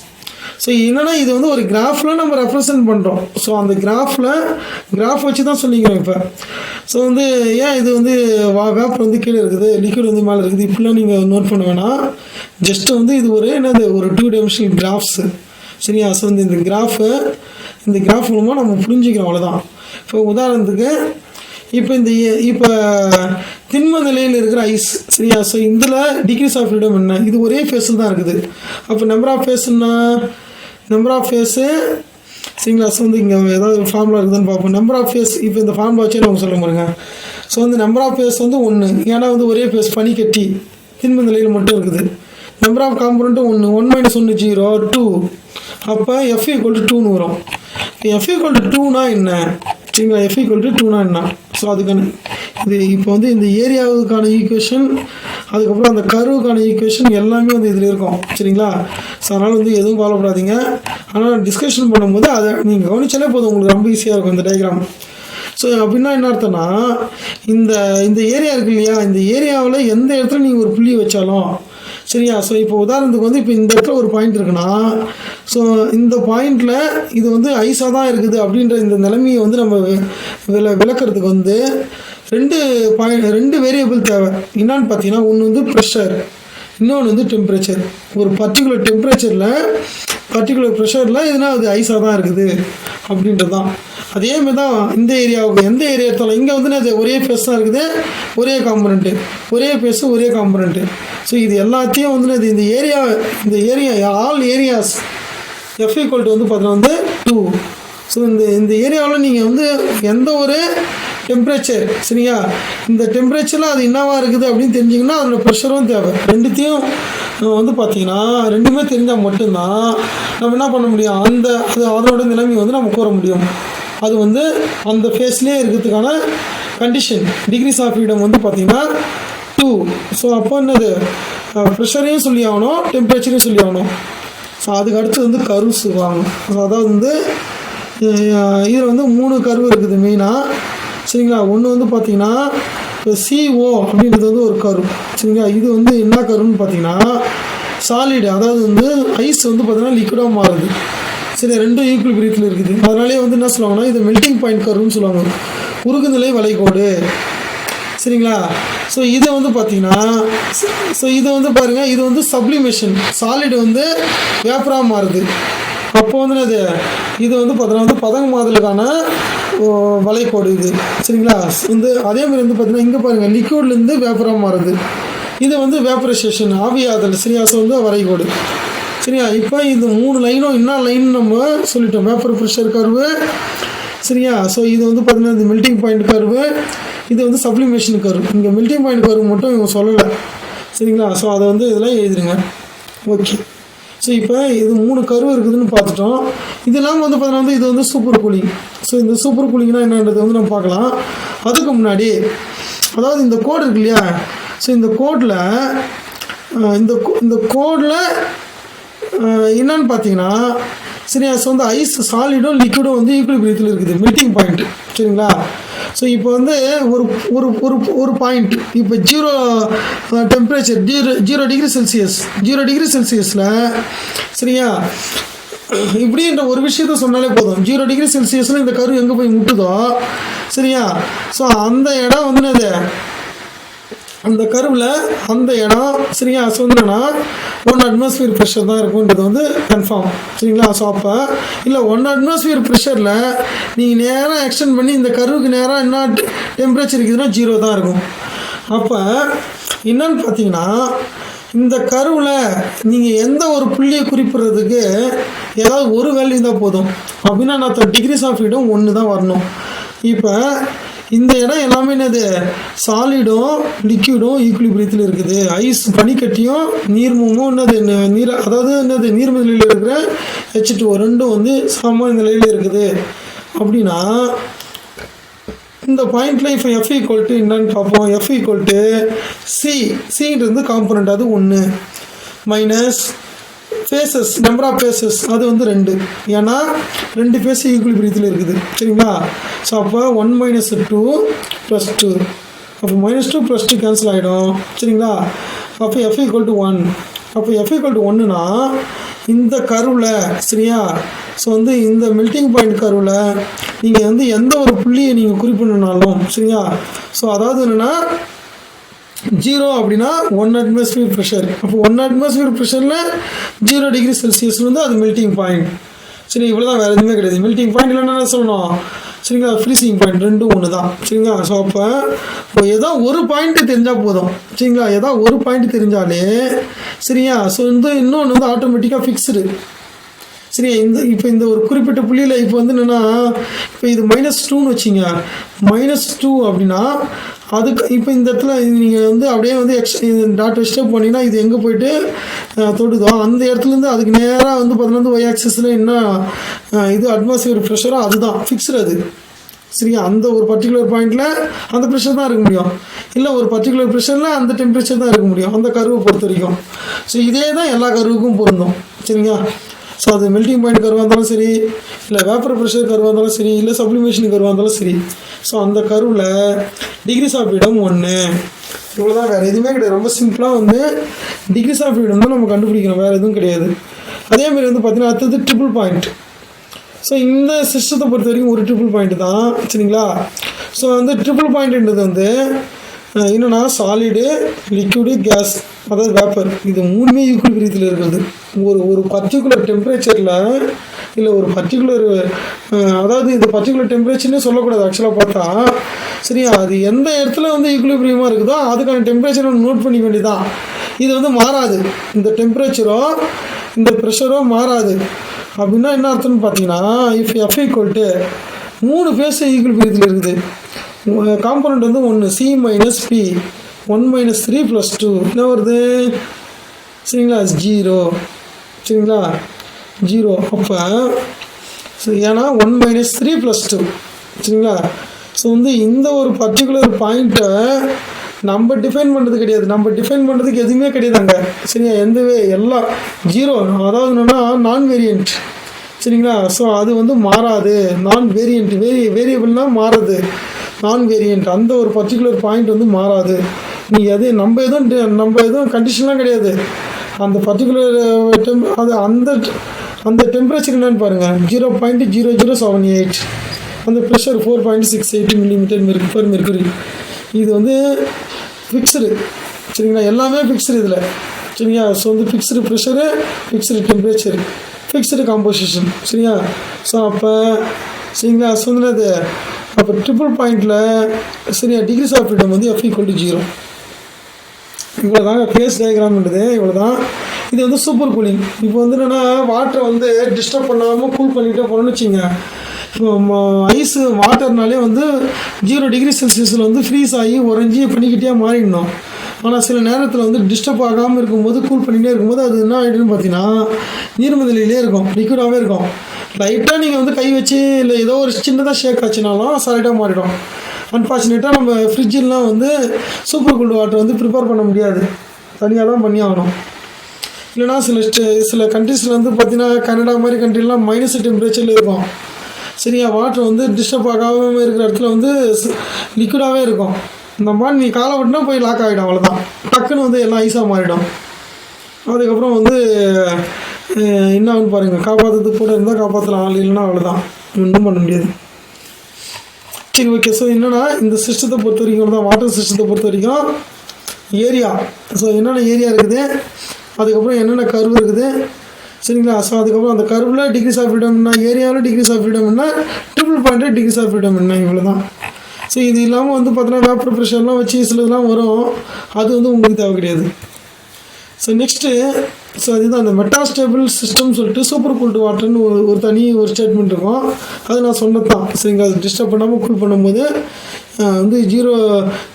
S1: ஸோ என்னென்னா இது வந்து ஒரு கிராஃபில் நம்ம ரெப்ரசன்ட் பண்ணுறோம். ஸோ அந்த கிராஃப் வச்சு தான் சொல்லிக்கிறோம். இப்போ ஸோ வந்து ஏன் இது வந்து வேப்பர் வந்து கீழே இருக்குது, லிக்விட் வந்து மேலே இருக்குது, இப்படிலாம் நீங்கள் நோட் பண்ண வேணாம். ஜஸ்ட்டு வந்து இது ஒரு 2 டைமென்ஷனல் கிராஃப்ஸு. சரியா? ஸோ வந்து இந்த கிராஃப் மூலமாக நம்ம புரிஞ்சுக்கிறோம், அவ்வளோதான். இப்போ உதாரணத்துக்கு இப்போ திண்ம நிலையில் இருக்கிற ஐஸ். சரியா? ஸோ இதில் டிகிரிஸ் ஆஃப் ஃப்ரீடம் என்ன, இது ஒரே ஃபேஸில் தான் இருக்குது. அப்போ நம்பர் ஆஃப் ஃபேஸு சரிங்களா? ஸோ வந்து இங்கே ஏதாவது ஒரு ஃபார்முலா இருக்குதுன்னு பார்ப்போம். நம்பர் ஆஃப் ஃபேஸ் இப்போ இந்த ஃபார்முலா வச்சே நம்ம சொல்ல பாருங்க. ஸோ வந்து நம்பர் ஆஃப் ஃபேஸ் வந்து 1, ஏன்னா வந்து ஒரே ஃபேஸ் பனிக்கட்டி திண்ம நிலையில் மட்டும் இருக்குது. நம்பர் ஆஃப் காம்பனண்ட்டும் 1, 1 - 1 0 2. அப்போ F = 2ன்னு வரும். F = 2னா என்ன? சரிங்களா? F = 2னா என்ன? ஸோ அதுக்கான இப்போ வந்து இந்த ஏரியாவுக்கான ஈக்குவேஷன், அதுக்கப்புறம் அந்த கர்வுக்கான ஈக்குவேஷன் எல்லாமே வந்து இதில் இருக்கும். சரிங்களா? ஸோ அதனால் வந்து எதுவும் கவலைப்படாதீங்க. ஆனால் டிஸ்கஷன் பண்ணும்போது அதை நீங்கள் கவனிச்சாலே போதும், உங்களுக்கு ரொம்ப ஈஸியாக இருக்கும் இந்த டயக்ராம். ஸோ அப்படின்னா என்ன அர்த்தம்னா, இந்த ஏரியா இருக்கு இல்லையா, இந்த ஏரியாவில் எந்த இடத்துல நீங்கள் ஒரு புள்ளி வச்சாலும் சரியா? ஸோ இப்போ உதாரணத்துக்கு வந்து இப்போ இந்த இடத்துல ஒரு பாயிண்ட் இருக்குன்னா, ஸோ இந்த பாயிண்டில் இது வந்து ஐஸாக தான் இருக்குது அப்படின்ற இந்த நிலைமையை வந்து நம்ம விளக்கிறதுக்கு வந்து 2 வேரியபிள் தேவை. என்னான்னு பார்த்தீங்கன்னா, ஒன்று வந்து ப்ரெஷர், இன்னொன்று வந்து டெம்பரேச்சர். ஒரு பர்டிகுலர் டெம்பரேச்சரில் பர்டிகுலர் ப்ரெஷரில் இதுனா அது ஐஸாக தான் இருக்குது அப்படின்றது தான். அதேமாதிரி தான் இந்த ஏரியாவுக்கு எந்த ஏரியா எடுத்தாலும் இங்கே வந்து அது ஒரே ஃபேஸ் தான் இருக்குது, ஒரே காம்பனண்ட்டு, ஒரே ஃபேஸு, ஒரே காம்பனண்ட்டு. ஸோ இது எல்லாத்தையும் வந்து இந்த ஏரியா ஆல் ஏரியாஸ் F = வந்து பார்த்தீங்கன்னா வந்து 2. ஸோ இந்த ஏரியாவில் நீங்கள் வந்து எந்த ஒரு டெம்பரேச்சர் சரியா, இந்த டெம்பரேச்சரில் அது என்னவாக இருக்குது அப்படின்னு தெரிஞ்சிங்கன்னா அதோட ப்ரெஷரும் தேவை. ரெண்டுத்தையும் வந்து பார்த்திங்கன்னா ரெண்டுமே தெரிஞ்சால் மட்டும்தான் நம்ம என்ன பண்ண முடியும், அதோட நிலைமை வந்து நம்ம கூற முடியும். அது வந்து அந்த ஃபேஸ்லேயே இருக்கிறதுக்கான கண்டிஷன். டிகிரிஸ் ஆஃப் ஃப்ரீடம் வந்து பார்த்திங்கன்னா 2. ஸோ அப்போ என்னது ப்ரெஷரையும் சொல்லி ஆகணும், டெம்பரேச்சரையும் சொல்லி ஆகணும். ஸோ அதுக்கு அடுத்து வந்து கர்வ்ஸ் வாங்கணும். அதாவது வந்து இதில் வந்து 3 கர்வு இருக்குது மெயினாக. சரிங்களா? ஒன்று வந்து பார்த்திங்கன்னா இப்போ CO அப்படின்றது வந்து ஒரு கர்வ். சரிங்களா? இது வந்து என்ன கர்வுன்னு பார்த்தீங்கன்னா சாலிடு, அதாவது வந்து ஐஸ் வந்து பார்த்திங்கன்னா லிக்விடாக மாறுது. சரி, 2 ஈக்குவல் பிரித்தில் இருக்குது. அதனாலே வந்து என்ன சொல்லுவாங்கன்னா இது மெல்டிங் பாயிண்ட் கர்வுன்னு சொல்லுவாங்க, உருகுநிலை வளைகோடு. சரிங்களா? ஸோ இதை வந்து பார்த்திங்கன்னா இதை வந்து பாருங்கள், இது வந்து சப்ளிமேஷன், சாலிடு வந்து வேப்பராக மாறுது. அப்போ வந்து அது இது வந்து பார்த்தீங்கன்னா வந்து பதங்கமாதலுக்கான வளைகோடு இது. சரிங்களா? வந்து அதே மாதிரி வந்து பார்த்தீங்கன்னா இங்கே பாருங்கள், லிக்விட்லேருந்து வேப்பராக மாறுது. இது வந்து வேப்பரைசேஷன், ஆவியாதல். சரியா? ஸோ வந்து வரைகோடு. சரியா? இப்போ இது 3 லைனும் என்ன லைன் நம்ம சொல்லிட்டோம். Vapour pressure curve. சரியா? ஸோ இது வந்து பார்த்தீங்கன்னா இது மெல்ட்டிங் பாயிண்ட் கர்வு, இது வந்து சப்ளிமேஷன் கர்வு. இங்கே மெல்ட்டிங் பாயிண்ட் கர்வு மட்டும் இவங்க சொல்லலை. சரிங்களா? ஸோ அதை வந்து இதெல்லாம் எழுதிடுங்க. ஓகே. ஸோ இப்போ இது 3 கர்வு இருக்குதுன்னு பார்த்துட்டோம். இது இல்லாமல் வந்து பார்த்தீங்கன்னா வந்து இது வந்து சூப்பர் கூலிங். ஸோ இந்த சூப்பர் கூலிங்னா என்னன்றது வந்து நம்ம பார்க்கலாம். அதுக்கு முன்னாடி அதாவது இந்த கோடு இருக்கு இல்லையா? ஸோ இந்த கோடில் இந்த கோடில் என்னன்னு பார்த்தீங்கன்னா, சரியா? ஸோ வந்து ஐஸ் சாலிடும் லிக்விடும் வந்து ஈக்குலிபிரியத்தில் இருக்குது, மெல்ட்டிங் பாயிண்ட்டு. சரிங்களா? ஸோ இப்போ வந்து ஒரு ஒரு ஒரு ஒரு பாயிண்ட், இப்போ 0 டெம்பரேச்சர் 0 டிகிரி செல்சியஸ், 0 டிகிரி செல்சியஸில், சரியா, இப்படின்ற ஒரு விஷயத்த சொன்னாலே போதும். 0 டிகிரி செல்சியஸில் இந்த கரு எங்கே போய் முட்டுதோ, சரியா, ஸோ அந்த இடம் வந்து அது அந்த கருவில் அந்த இடம், சரியா, ஸோ என்னன்னா 1 அட்மாஸ்பியர் ப்ரெஷர் தான் இருக்குன்றது வந்து கன்ஃபார்ம். சரிங்களா? ஸோ அப்போ இல்லை 1 அட்மாஸ்பியர் ப்ரெஷரில் நீங்கள் நேராக எக்ஸ்டெண்ட் பண்ணி இந்த கருவுக்கு நேராக என்ன டெம்பரேச்சர் இருக்குதுன்னா 0 தான் இருக்கும். அப்போ என்னன்னு பார்த்தீங்கன்னா, இந்த கருவில் நீங்கள் எந்த ஒரு புள்ளியை குறிப்பிட்றதுக்கு ஏதாவது ஒரு வேல்யூ தான் போதும். அப்படின்னா நான் டிகிரிஸ் ஆஃப் ஃப்ரீடம் 1 தான் வரணும். இப்போ இந்த இடம் எல்லாமே என்னது, சாலிடும் லிக்விடும் ஈக்குலிபிரியத்தில் இருக்குது. ஐஸ் பனிக்கட்டியும் நீர்மமும் என்னது நீர், அதாவது என்னது நீர்ம நிலையில் இருக்கிற H2O ரெண்டும் வந்து சம நிலையில் இருக்குது. அப்படின்னா இந்த பாயிண்டில் இப்போ F ஈக்குவல் என்னன்னு பார்ப்போம். F ஈக்குவல் சின்றது காம்பனண்ட், அது 1 minus phases, number of phases அது வந்து 2. ஏன்னா 2 ஃபேஸ் ஈக்குலிபிரியத்தில் இருக்குது. சரிங்களா? ஸோ அப்போ 1 மைனஸ் 2 ப்ளஸ் 2, அப்போ -2 + 2 கேன்சல் ஆகிடும். சரிங்களா? அப்போ F ஈக்குவல் டு 1. அப்போ F ஈக்குவல் டு 1னா இந்த கருவில், சரியா, ஸோ வந்து இந்த மெல்ட்டிங் பாயிண்ட் கருவில் நீங்கள் வந்து எந்த ஒரு புள்ளியை நீங்கள் குறிப்பிடணுனாலும், சரியா, ஸோ அதாவது என்னென்னா 0 அப்படின்னா 1 அட்மாஸ்பியர் ப்ரெஷர். அப்போ 1 அட்மாஸ்பியர் ப்ரெஷரில் 0 டிகிரி செல்சியஸ் வந்து அது மெல்ட்டிங் பாயிண்ட். சரி, இவ்வளோ தான், வேறு எதுவுமே கிடையாது. மெல்ட்டிங் பாயிண்ட் இல்லைன்னா சொல்லணும், சரிங்களா, ஃப்ரீசிங் பாயிண்ட் ரெண்டும் 1 தான். சரிங்களா? ஸோ அப்போ ஏதோ ஒரு பாயிண்ட்டு தெரிஞ்சால் போதும். சரிங்களா? ஏதோ ஒரு பாயிண்ட் தெரிஞ்சாலே, சரியா, ஸோ வந்து இன்னொன்று வந்து ஆட்டோமேட்டிக்காக ஃபிக்ஸ்டு. சரியா? இப்போ இந்த ஒரு குறிப்பிட்ட புள்ளியில் இப்போ வந்து என்னென்னா, இப்போ இது -2ன்னு வச்சிங்க. -2 அப்படின்னா அதுக்கு இப்போ இந்த இடத்துல நீங்கள் வந்து அப்படியே வந்து டாட் ஸ்டெப் பண்ணிங்கன்னா இது எங்கே போயிட்டு தொடுதோ அந்த இடத்துலேருந்து அதுக்கு நேராக வந்து பார்த்தீங்கன்னா ஒய் ஆக்சிஸில் என்ன இது அட்மாஸ்பியர் ப்ரெஷரோ அதுதான் ஃபிக்ஸ்டு அது. சரியா? அந்த ஒரு பர்டிகுலர் பாயிண்டில் அந்த ப்ரெஷர் தான் இருக்க முடியும், இல்லை ஒரு பர்டிகுலர் ப்ரெஷரில் அந்த டெம்பரேச்சர் தான் இருக்க முடியும் அந்த கருவை பொறுத்த வரைக்கும். ஸோ இதே தான் எல்லா கருவுக்கும் பொருந்தும். சரிங்களா? ஸோ அது மெல்ட்டிங் பாயிண்ட் கருவாக இருந்தாலும் சரி, இல்லை வேப்பர் ப்ரெஷர் கருவாக இருந்தாலும் சரி, இல்லை சப்ளிமேஷன் கருவாக இருந்தாலும் சரி, ஸோ அந்த கருவில் டிகிரிஸ் ஆஃப் ஃப்ரீடம் 1. இவ்வளோதான், வேறு எதுவுமே கிடையாது. ரொம்ப சிம்பிளாக வந்து டிகிரிஸ் ஆஃப் ஃப்ரீடம் தான் நம்ம கண்டுபிடிக்கணும், வேறு எதுவும் கிடையாது. அதேமாதிரி வந்து பார்த்திங்கன்னா அடுத்தது ட்ரிபிள் பாயிண்ட். ஸோ இந்த சிஸ்டத்தை பொறுத்த வரைக்கும் ஒரு ட்ரிபிள் பாயிண்ட் தான். சரிங்களா? ஸோ வந்து ட்ரிபிள் பாயிண்ட்ன்றது வந்து என்னென்னா சாலிடு, லிக்விடு, கேஸ், அதாவது வேப்பர், இது 3மே ஈக்குலிபிரியத்தில் இருக்கிறது. ஒரு பர்டிகுலர் டெம்பரேச்சரில், இல்லை ஒரு பர்டிகுலர், அதாவது இது பர்டிகுலர் டெம்பரேச்சர்னே சொல்லக்கூடாது ஆக்சுவலாக பார்த்தா. சரியா? அது எந்த இடத்துல வந்து ஈக்குலிபிரியமாக இருக்குதோ அதுக்கான டெம்பரேச்சரை நோட் பண்ணிக்க வேண்டியதான். இது வந்து மாறாது, இந்த டெம்பரேச்சரோ இந்த ப்ரெஷரோ மாறாது. அப்படின்னா என்ன அர்த்தம்னு பார்த்தீங்கன்னா, if F equal to 3 phase ஈக்குலிபிரியத்தில் இருக்குது. காம்பனண்ட் வந்து 1 C - P 1 - 3 + 2 என்ன வருது? சரிங்களா? 0. சரிங்களா? 0. அப்போ ஏன்னா 1 - 3 + 2. சரிங்களா? ஸோ வந்து இந்த ஒரு பர்டிகுலர் பாயிண்ட்டை நம்ம டிஃபைன் பண்ணுறது கிடையாது, நம்ம டிஃபைன் பண்ணுறதுக்கு எதுவுமே கிடையாது அங்கே. சரியா? எல்லாம் 0, அதாவது என்னென்னா நான் வேரியண்ட். சரிங்களா? ஸோ அது வந்து மாறாது, நான் வேரியண்ட். வேரியபிள்னால் மாறுது, நான் வேரியண்ட். அந்த ஒரு பர்டிகுலர் பாயிண்ட் வந்து மாறாது. நீங்கள் எது நம்ம எதுவும் கண்டிஷன்லாம் கிடையாது. அந்த பர்டிகுலர் அது அந்த டெம்பரேச்சர் என்னன்னு பாருங்கள், 0.0078. அந்த ப்ரெஷர் 4.680 mm/Mercury. இது வந்து ஃபிக்ஸ்டு. சரிங்களா? எல்லாமே ஃபிக்ஸ்டு இதில். சரிங்களா? ஸோ வந்து fixed pressure, fixed temperature, fixed composition. சரியா? ஸோ அப்போ சரிங்களா சொன்னது அப்போ ட்ரிபிள் பாயிண்டில் சரியா டிகிரிஸ் ஆஃப் ஃப்ரீடம் வந்து F = 0. இவ்வளோ தாங்க ஃபேஸ் டயக்ராம்ன்றது, இவ்வளோ தான். இது வந்து சூப்பர் கூலிங். இப்போ வந்து என்னென்னா வாட்டரை வந்து டிஸ்டர்ப் பண்ணாமல் கூல் பண்ணிகிட்டே போகணும்னு வச்சுங்க. இப்போ ஐஸு வாட்டர்னாலே வந்து 0 டிகிரி செல்சியஸில் வந்து ஃப்ரீஸ் ஆகி உறைஞ்சி பண்ணிக்கிட்டே மாறிடணும். ஆனால் சில நேரத்தில் வந்து டிஸ்டர்ப் ஆகாமல் இருக்கும்போது கூல் பண்ணிகிட்டே இருக்கும்போது அது என்ன ஆகிடுன்னு பார்த்தீங்கன்னா நீர்மதலிலே இருக்கும், லிக்விடாகவே இருக்கும். லைட்டாக நீங்கள் வந்து கை வச்சு இல்லை ஏதோ ஒரு சின்னதாக ஷேக் ஆச்சுனாலும் சாலிடாக மாறிடும். அன்ஃபார்ச்சுனேட்டாக நம்ம ஃப்ரிட்ஜெலாம் வந்து சூப்பர் கூல்டு வாட்டர் வந்து ப்ரிப்பேர் பண்ண முடியாது, தனியாக தான் பண்ணி ஆகணும். இல்லைனா சில கண்ட்ரீஸில் வந்து பார்த்திங்கன்னா கனடா மாதிரி கண்ட்ரிலாம் -, டெம்பரேச்சரில் இருக்கும். சரியா? வாட்டர் வந்து டிஸ்டர்ப் ஆகாமல் இருக்கிற இடத்துல வந்து லிக்விடாகவே இருக்கும். இந்த மாதிரி நீ காலை விட்டுனா போய் லாக் ஆகிடும், அவ்வளோதான். டக்குன்னு வந்து எல்லாம் ஐஸாக மாறிடும். அதுக்கப்புறம் வந்து என்ன ஆகுன்னு பாருங்கள், காப்பாற்றுறதுக்கு கூட இருந்தால் காப்பாற்றலாம், ஆள் இல்லைன்னா அவ்வளோதான், ஒன்றும் பண்ண முடியாது. சரி, ஓகே. ஸோ என்னென்னா இந்த சிஸ்டத்தை பொறுத்த வரைக்கும் தான், வாட்டர் சிஸ்டத்தை பொறுத்த வரைக்கும் ஏரியா, ஸோ என்னென்ன ஏரியா இருக்குது, அதுக்கப்புறம் என்னென்ன கர்வ் இருக்குது, சரிங்களா? ஸோ அதுக்கப்புறம் அந்த கர்வில் டிகிரிஸ் ஆஃப் ஃப்ரீடம் என்ன, ஏரியாவில் டிகிரிஸ் ஆஃப் ஃப்ரீடம் என்ன, ட்ரிபிள் பாயிண்ட்டில் டிகிரிஸ் ஆஃப் ஃப்ரீடம் என்ன, இவ்வளோ தான். ஸோ இது இல்லாமல் வந்து பார்த்தீங்கன்னா வேப்பர் ப்ரெஷர்லாம் வச்சு சிலதெல்லாம் வரும், அது வந்து உங்களுக்கு தேவை கிடையாது. ஸோ நெக்ஸ்ட்டு அதுதான் அந்த மெட்டாஸ்டேபிள் சிஸ்டம் சொல்லிட்டு சூப்பர் கூல்டு வாட்டர்னு ஒரு ஸ்டேட்மெண்ட் இருக்கும். அது நான் சொன்னது தான். சரிங்களா? அது டிஸ்டர்ப் பண்ணாமல் கூல் பண்ணும்போது வந்து 0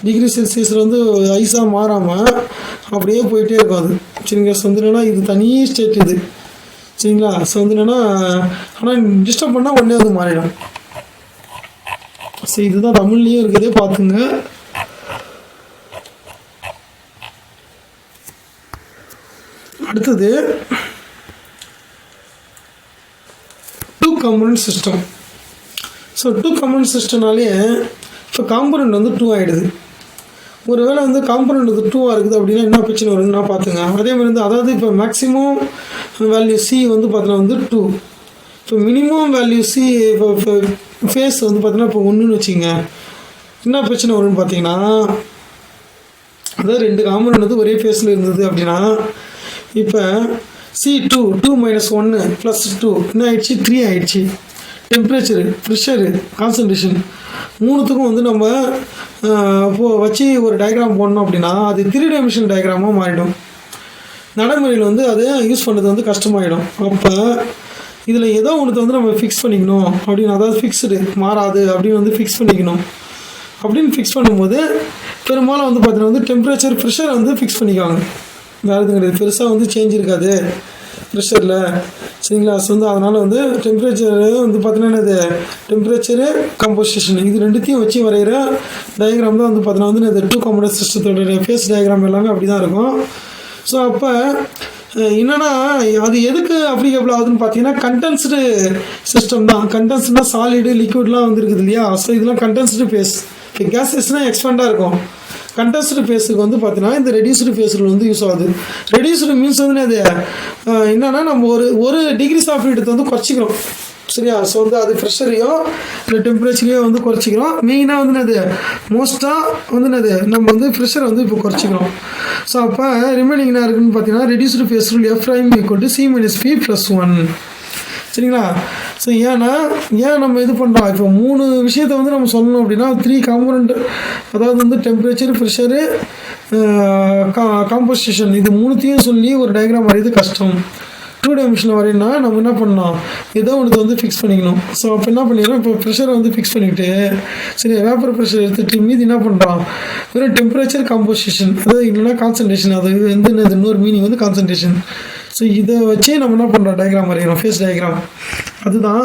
S1: டிகிரி செல்சியஸில் வந்து ஐஸாக மாறாமல் அப்படியே போயிட்டே இருக்கும் அது. சரிங்களா? ஸோ வந்து என்னென்னா இது தனி ஸ்டேட் இது. சரிங்களா? ஸோ வந்து என்னென்னா ஆனால் டிஸ்டர்ப் பண்ணால் உடனே அது மாறிடும். ஸோ இதுதான் தமிழ்லேயும் இருக்குதே, பார்த்துங்க. அடுத்தது 2 காம்பனன்ட் சிஸ்டம். ஸோ 2 காம்பனன்ட் சிஸ்டம்னாலே இப்போ காம்பனன்ட் வந்து 2 ஆகிடுது. ஒரு வேளை வந்து காம்பனன்ட் வந்து 2 இருக்குது அப்படின்னா என்ன பிரச்சனை வருதுன்னா பார்த்துங்க. அதே மாதிரி வந்து அதாவது இப்போ மேக்ஸிமம் வேல்யூ C வந்து பார்த்தீங்கன்னா வந்து 2, இப்போ மினிமம் வேல்யூ C இப்போ ஃபேஸ் வந்து பார்த்தீங்கன்னா இப்போ 1ன்னு வச்சுங்க. என்ன பிரச்சனை வரும்னு பார்த்தீங்கன்னா அதாவது 2 காம்பனன்ட் வந்து ஒரே ஃபேஸில் இருந்தது அப்படின்னா இப்போ C2 2 - 1 + 2 என்ன ஆயிடுச்சு, 3 ஆயிடுச்சு. டெம்பரேச்சரு, ப்ரெஷரு, கான்சன்ட்ரேஷன் மூணுத்துக்கும் வந்து நம்ம வச்சு ஒரு டயக்ராம் போடணும் அப்படின்னா அது 3 டைமென்ஷனல் டயக்ராமாக மாறிடும். நடைமுறையில் வந்து அதை யூஸ் பண்ணுறது வந்து கஷ்டமாயிடும். அப்போ இதில் ஏதோ ஒன்று வந்து நம்ம ஃபிக்ஸ் பண்ணிக்கணும் அப்படின்னு, அதாவது ஃபிக்ஸ்டு மாறாது அப்படின்னு வந்து ஃபிக்ஸ் பண்ணிக்கணும். அப்படின்னு ஃபிக்ஸ் பண்ணும்போது பெரும்பாலும் வந்து பார்த்தீங்கன்னா வந்து டெம்பரேச்சர், ப்ரெஷர் வந்து ஃபிக்ஸ் பண்ணிக்குவாங்க. வேறு எதுவும் கிடையாது, பெருசாக வந்து சேஞ்ச் இருக்காது ப்ரெஷரில். சரிங்களா? ஸோ வந்து அதனால் வந்து டெம்பரேச்சரு வந்து பார்த்தீங்கன்னா இது டெம்பரேச்சரு, கம்போசிஷன் இது ரெண்டுத்தையும் வச்சு வரைகிற டயக்ராம் தான் வந்து பார்த்தீங்கன்னா வந்து இது 2 காம்பனன்ட் சிஸ்டத்தோட ஃபேஸ் டயக்ராம் எல்லாமே அப்படி தான் இருக்கும். ஸோ அப்போ என்னென்னா அது எதுக்கு அப்ளிகபிள் ஆகுதுன்னு பார்த்தீங்கன்னா கண்டென்ஸ்டு சிஸ்டம் தான். கண்டென்ஸ்னால் சாலிடு, லிக்விட்லாம் வந்து இருக்குது இல்லையா? ஸோ இதெல்லாம் கண்டென்ஸ்டு ஃபேஸ். இப்போ கேஸஸ்னால் எக்ஸ்பேண்டாக இருக்கும். கண்டென்ஸ்டு ஃபேஸுக்கு வந்து பார்த்தீங்கன்னா இந்த ரெடியூஸ்டு ஃபேஸில் வந்து யூஸ் ஆகுது. ரெடியூஸ்டு மீன்ஸ் வந்து அது என்னென்னா நம்ம ஒரு டிகிரிஸ் ஆஃப் ஃப்ரீடத்தை வந்து குறைச்சிக்கிறோம். சரியா? ஸோ வந்து அது ப்ரெஷரையும் இல்லை டெம்பரேச்சரையும் வந்து குறைச்சிக்கிறோம். மெயினாக வந்து அது மோஸ்ட்டாக வந்து அது நம்ம வந்து ப்ரெஷரை வந்து இப்போ குறைச்சிக்கிறோம். ஸோ அப்போ ரிமைனிங் என்ன இருக்குதுன்னு பார்த்தீங்கன்னா reduced phase rule F' = C - P + 1. சரிங்களா? ஸோ ஏன் நம்ம இது பண்ணுறோம், இப்போ 3 விஷயத்தை வந்து நம்ம சொல்லணும் அப்படின்னா 3 காம்பனண்ட், அதாவது வந்து டெம்பரேச்சர், ப்ரெஷரு, காம்போசிஷன் இது மூணுத்தையும் சொல்லி ஒரு டயக்ராம் வரைகிறது கஷ்டம். 2 டைமென்ஷனில் வரையினா நம்ம என்ன பண்ணலாம், ஏதோ ஒன்று வந்து ஃபிக்ஸ் பண்ணிக்கணும். ஸோ அப்போ என்ன பண்ணிடுறோம், இப்போ ப்ரெஷரை வந்து ஃபிக்ஸ் பண்ணிக்கிட்டு சரி வேப்பர் ப்ரெஷர் எடுத்துகிட்டு மீதி என்ன பண்ணுறோம், வெறும் டெம்பரேச்சர், காம்போசிஷன் அதாவது இல்லைன்னா கான்சன்ட்ரேஷன், அது வந்து இன்னொரு மீனிங் வந்து கான்சன்ட்ரேஷன். ஸோ இதை வச்சு நம்ம என்ன பண்ணுறோம், டயக்ராம் வரைகிறோம், ஃபேஸ் டயக்ராம் அதுதான்.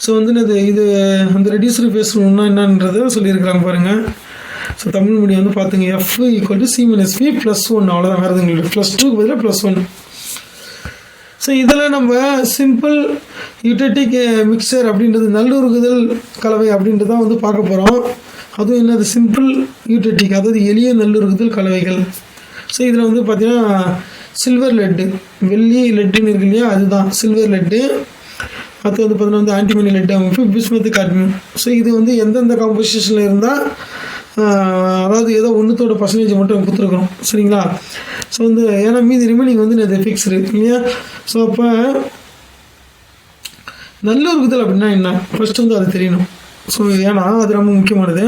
S1: ஸோ வந்து இது அந்த ரெடியூஸ்டு ஃபேஸ் ரூல்னா என்னன்றதை சொல்லியிருக்கிறாங்க பாருங்கள். ஸோ தமிழ் மீடியம் வந்து பார்த்துங்க, F = C - P + 1 அவ்வளோதான், வேறு எதுவும் +2க்கு பதிலாக +1. ஸோ இதில் நம்ம சிம்பிள் யூட்டடிக் மிக்சர் அப்படின்றது நல்லுருகுதல் கலவை அப்படின்றது தான் வந்து பார்க்க போகிறோம். அதுவும் என்னது சிம்பிள் யூட்டடிக், அதாவது எளிய நல்லுருகுதல் கலவைகள். ஸோ இதில் வந்து பார்த்திங்கன்னா சில்வர் லெட்டு, வெள்ளி லெட்டுன்னு இருக்கு இல்லையா, அதுதான் சில்வர் லெட்டு. அது வந்து பார்த்திங்கன்னா வந்து ஆன்டிமனி லெட் அமைப்பு, பிஸ்மத்து காட்மியம். ஸோ இது வந்து எந்தெந்த காம்போசிஷனில் இருந்தால் அதாவது ஏதோ ஒன்றுத்தோட பர்சன்டேஜ் மட்டும் கொடுத்துருக்குறோம் சரிங்களா. ஸோ வந்து ஏன்னா மீதி ரிமைனிங் வந்து இது ஃபிக்ஸ்டு இல்லையா. ஸோ அப்போ நல்லொருக்குதல் அப்படின்னா என்ன ஃபஸ்ட்டு வந்து அது தெரியணும். ஸோ ஏன்னா அது ரொம்ப முக்கியமானது.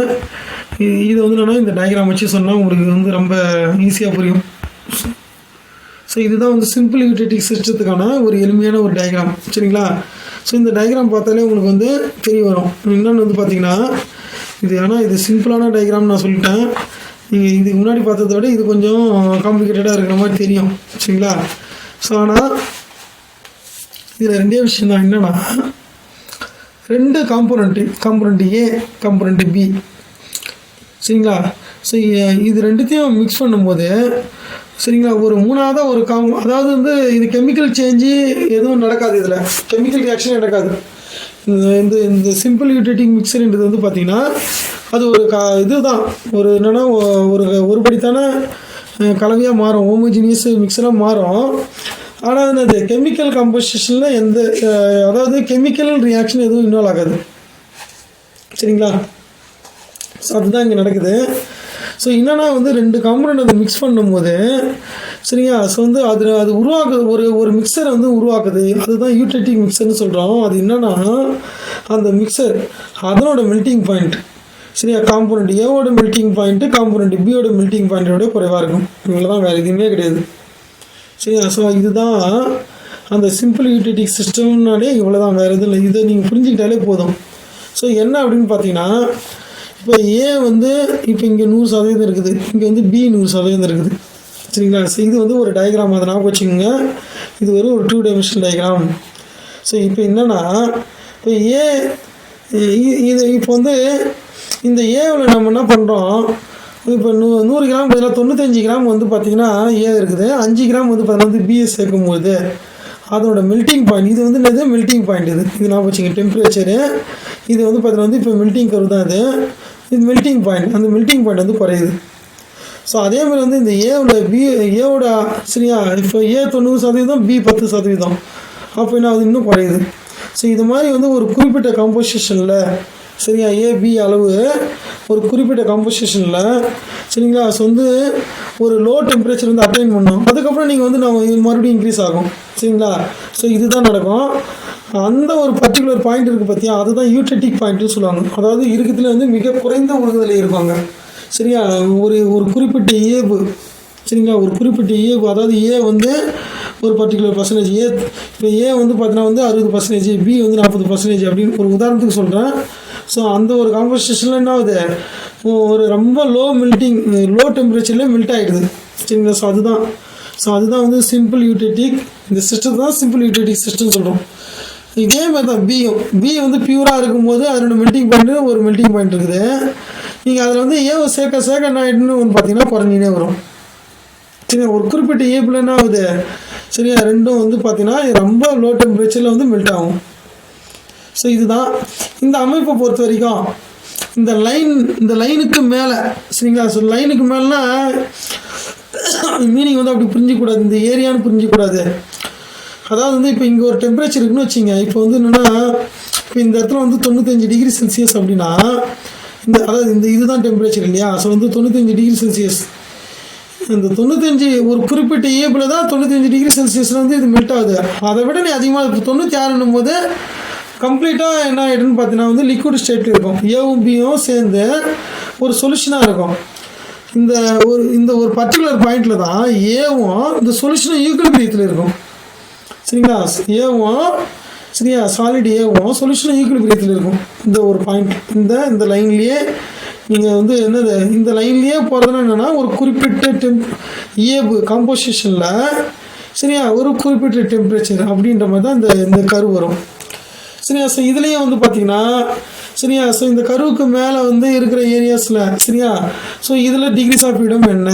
S1: இது வந்து என்னென்னா இந்த டயக்ராம் வச்சு சொன்னால் உங்களுக்கு வந்து ரொம்ப ஈஸியாக புரியும். ஸோ இதுதான் வந்து சிம்பிள் யூட்டிலிட்டி சிஸ்டத்துக்கான ஒரு எளிமையான ஒரு டயக்ராம் சரிங்களா. ஸோ இந்த டயக்ராம் பார்த்தாலே உங்களுக்கு வந்து தெரிய வரும். என்னென்னு வந்து பார்த்திங்கன்னா இது ஆனால் இது சிம்பிளான டயக்ராம் நான் சொல்லிட்டேன். நீங்கள் இதுக்கு முன்னாடி பார்த்ததை விட இது கொஞ்சம் காம்ப்ளிகேட்டடாக இருக்கிற மாதிரி தெரியும் சரிங்களா. ஸோ ஆனால் இதில் ரெண்டே விஷயம் தான். என்னென்னா 2 காம்போனண்ட்டு ஏ காம்போனண்ட்டு பி சரிங்களா. ஸோ இது ரெண்டுத்தையும் மிக்ஸ் பண்ணும்போது சரிங்களா ஒரு மூணாவதாக ஒரு அதாவது வந்து இது கெமிக்கல் சேஞ்சு எதுவும் நடக்காது. இதில் கெமிக்கல் ரியாக்ஷன் நடக்காது. இந்த சிம்பிள் யூட்டிலிட்டி மிக்சர்ன்றது வந்து பார்த்திங்கன்னா அது ஒரு இதுதான் ஒரு என்னென்னா ஒரு படித்தான கலவையாக மாறும், ஹோமோஜினியஸ் மிக்சராக மாறும். ஆனால் அது கெமிக்கல் கம்போசிஷனில் அதாவது கெமிக்கல் ரியாக்ஷன் எதுவும் இன்வால்வ் ஆகாது சரிங்களா. ஸோ அதுதான் இங்கே நடக்குது. ஸோ என்னென்னா வந்து 2 காம்பனண்ட் அதை மிக்ஸ் பண்ணும்போது சரிங்களா. ஸோ வந்து அது உருவாக்குது ஒரு மிக்சரை வந்து உருவாக்குது. அதுதான் யூட்டிலிட்டி மிக்சர்னு சொல்கிறோம். அது என்னென்னா அந்த மிக்சர் அதனோட மெல்ட்டிங் பாயிண்ட் சரியா காம்போனண்ட் ஏவோட மெல்ட்டிங் பாயிண்ட்டு காம்போனண்ட் பியோட மெல்ட்டிங் பாயிண்ட்டோட குறைவாக இருக்கும். இவ்வளோ தான், வேறு எதுவுமே கிடையாது சரியா. ஸோ இதுதான் அந்த சிம்பிள் யூட்டிலிட்டி சிஸ்டம்னாலே இவ்வளோ தான், வேறு எதுவும் இல்லை. இதை நீங்கள் புரிஞ்சுக்கிட்டாலே போதும். ஸோ என்ன அப்படின்னு பார்த்தீங்கன்னா இப்போ ஏ வந்து இப்போ இங்கே 100% இருக்குது, இங்கே வந்து பி 100% இருக்குது சரிங்களா. ஸோ இது வந்து ஒரு டயக்ராம், அதை ஞாபகம் வச்சுக்கோங்க. இது ஒரு 2 டைமென்ஷனல் டயக்ராம். ஸோ இப்போ என்னென்னா இப்போ இது இப்போ வந்து இந்த ஏவில் நம்ம என்ன பண்ணுறோம், இப்போ 100 கிராம் பதிலாக 95 கிராம் வந்து பார்த்திங்கன்னா ஏ இருக்குது, 5 கிராம் வந்து பார்த்தீங்கன்னா பிஎஸ் சேர்க்கும்போது அதோட மெல்ட்டிங் பாயிண்ட் இது வந்து என்னது மெல்ட்டிங் பாயிண்ட். இது நான் வச்சுங்க டெம்பரேச்சரு. இது வந்து பார்த்தீங்கன்னா வந்து இப்போ மெல்ட்டிங் கர்வ் தான் இது மெல்ட்டிங் பாயிண்ட். அந்த மெல்ட்டிங் பாயிண்ட் வந்து குறையுது. ஸோ அதேமாதிரி வந்து இந்த ஏவோட சரியா இப்போ ஏ 90%, பி 10%. அப்போ என்ன அது இன்னும் குறையுது. ஸோ இது மாதிரி வந்து ஒரு குறிப்பிட்ட காம்போசிஷனில் சரியா ஏபி அளவு ஒரு குறிப்பிட்ட காம்போசிஷனில் சரிங்களா. ஸோ வந்து ஒரு லோ டெம்பரேச்சர் வந்து அட்டைன் பண்ணோம், அதுக்கப்புறம் நீங்கள் வந்து நம்ம மறுபடியும் இன்க்ரீஸ் ஆகும் சரிங்களா. ஸோ இதுதான் நடக்கும். அந்த ஒரு பர்டிகுலர் பாயிண்ட் இருக்குது பார்த்தியா, அதுதான் யூட்டிலிட்டி பாயிண்ட்டுன்னு சொல்லுவாங்க. அதாவது இருக்கிறதுல வந்து மிக குறைந்த உருகுதலை இருப்பாங்க சரியா. ஒரு குறிப்பிட்ட ஏபு சரிங்களா, ஒரு குறிப்பிட்ட ஏபு அதாவது ஏ வந்து ஒரு பர்டிகுலர் பர்சன்டேஜ் இப்போ ஏ வந்து பார்த்தீங்கன்னா வந்து 60%, பி வந்து 40% அப்படின்னு ஒரு உதாரணத்துக்கு சொல்கிறேன். ஸோ அந்த ஒரு காம்போசிஷனில் என்ன ஆகுது, ஒரு ரொம்ப லோ டெம்பரேச்சர்லேயே மெல்ட் ஆகிடுது சரிங்களா. ஸோ அதுதான் வந்து சிம்பிள் யூட்டிலிட்டி. இந்த சிஸ்டம் தான் சிம்பிள் யூட்டிலிட்டி சிஸ்டம் சொல்கிறோம். இதே மாதிரி தான் பி வந்து பியூராக இருக்கும்போது அதனோட மெல்ட்டிங் பாயிண்ட்டு ஒரு மெல்ட்டிங் பாயிண்ட் இருக்குது. நீங்கள் அதில் வந்து ஏவை சேர்க்க என்ன ஆகிடுன்னு வந்து பார்த்தீங்கன்னா குறைஞ்சினே வரும் சரியா. ஒரு குறிப்பிட்ட ஏப்பில் என்ன ஆகுது சரியா, ரெண்டும் வந்து பார்த்தீங்கன்னா ரொம்ப லோ டெம்பரேச்சரில் வந்து மெல்ட் ஆகும். ஸோ இதுதான் இந்த அமைப்பை பொறுத்த வரைக்கும். இந்த லைனுக்கு மேலே சரிங்களா. ஸோ லைனுக்கு மேலேனா மீனிங் வந்து அப்படி புரிஞ்சிக்கூடாது, இந்த ஏரியான்னு புரிஞ்சிக்கூடாது. அதாவது வந்து இப்போ இங்கே ஒரு டெம்பரேச்சர் இருக்குன்னு வச்சுங்க. இப்போ வந்து என்னென்னா இப்போ இந்த இடத்துல வந்து 95 டிகிரி செல்சியஸ் அப்படின்னா அதாவது இதுதான் டெம்பரேச்சர் இல்லையா. ஸோ வந்து 95 டிகிரி செல்சியஸ். இந்த 95 ஒரு குறிப்பிட்ட ஏபில் தான் 95 டிகிரி செல்சியஸில் வந்து இது மெல்ட் ஆகுது. அதை விட நீ அதிகமாக இப்போ 96 போது கம்ப்ளீட்டாக என்ன ஆகிடுன்னு பார்த்தீங்கன்னா வந்து லிக்விட் ஸ்டேட்டில் இருக்கும். ஏவும் பியும் சேர்ந்து ஒரு சொல்யூஷனாக இருக்கும். இந்த ஒரு பர்டிகுலர் பாயிண்டில் தான் ஏவும் இந்த சொல்யூஷனும் ஈக்குலிபிரியத்தில் இருக்கும் சரிங்களா. ஏவும் சரியா சாலிட் ஏவும் சொல்யூஷனும் ஈக்குலிபிரியத்தில் இருக்கும். இந்த ஒரு பாயிண்ட் இந்த லைன்லேயே நீங்கள் வந்து என்னது இந்த லைன்லேயே போகிறதுனா என்னென்னா ஒரு குறிப்பிட்ட ஏபு காம்போசிஷனில் சரியா ஒரு குறிப்பிட்ட டெம்பரேச்சர் அப்படின்ற மாதிரி தான் இந்த கர்வ் வரும் சரியா. ஸோ இதுலேயும் வந்து பார்த்திங்கன்னா சரியா. ஸோ இந்த கர்வுக்கு மேலே வந்து இருக்கிற ஏரியாஸில் சரியா. ஸோ இதில் டிகிரிஸ் ஆஃப் ஃப்ரீடம் என்ன,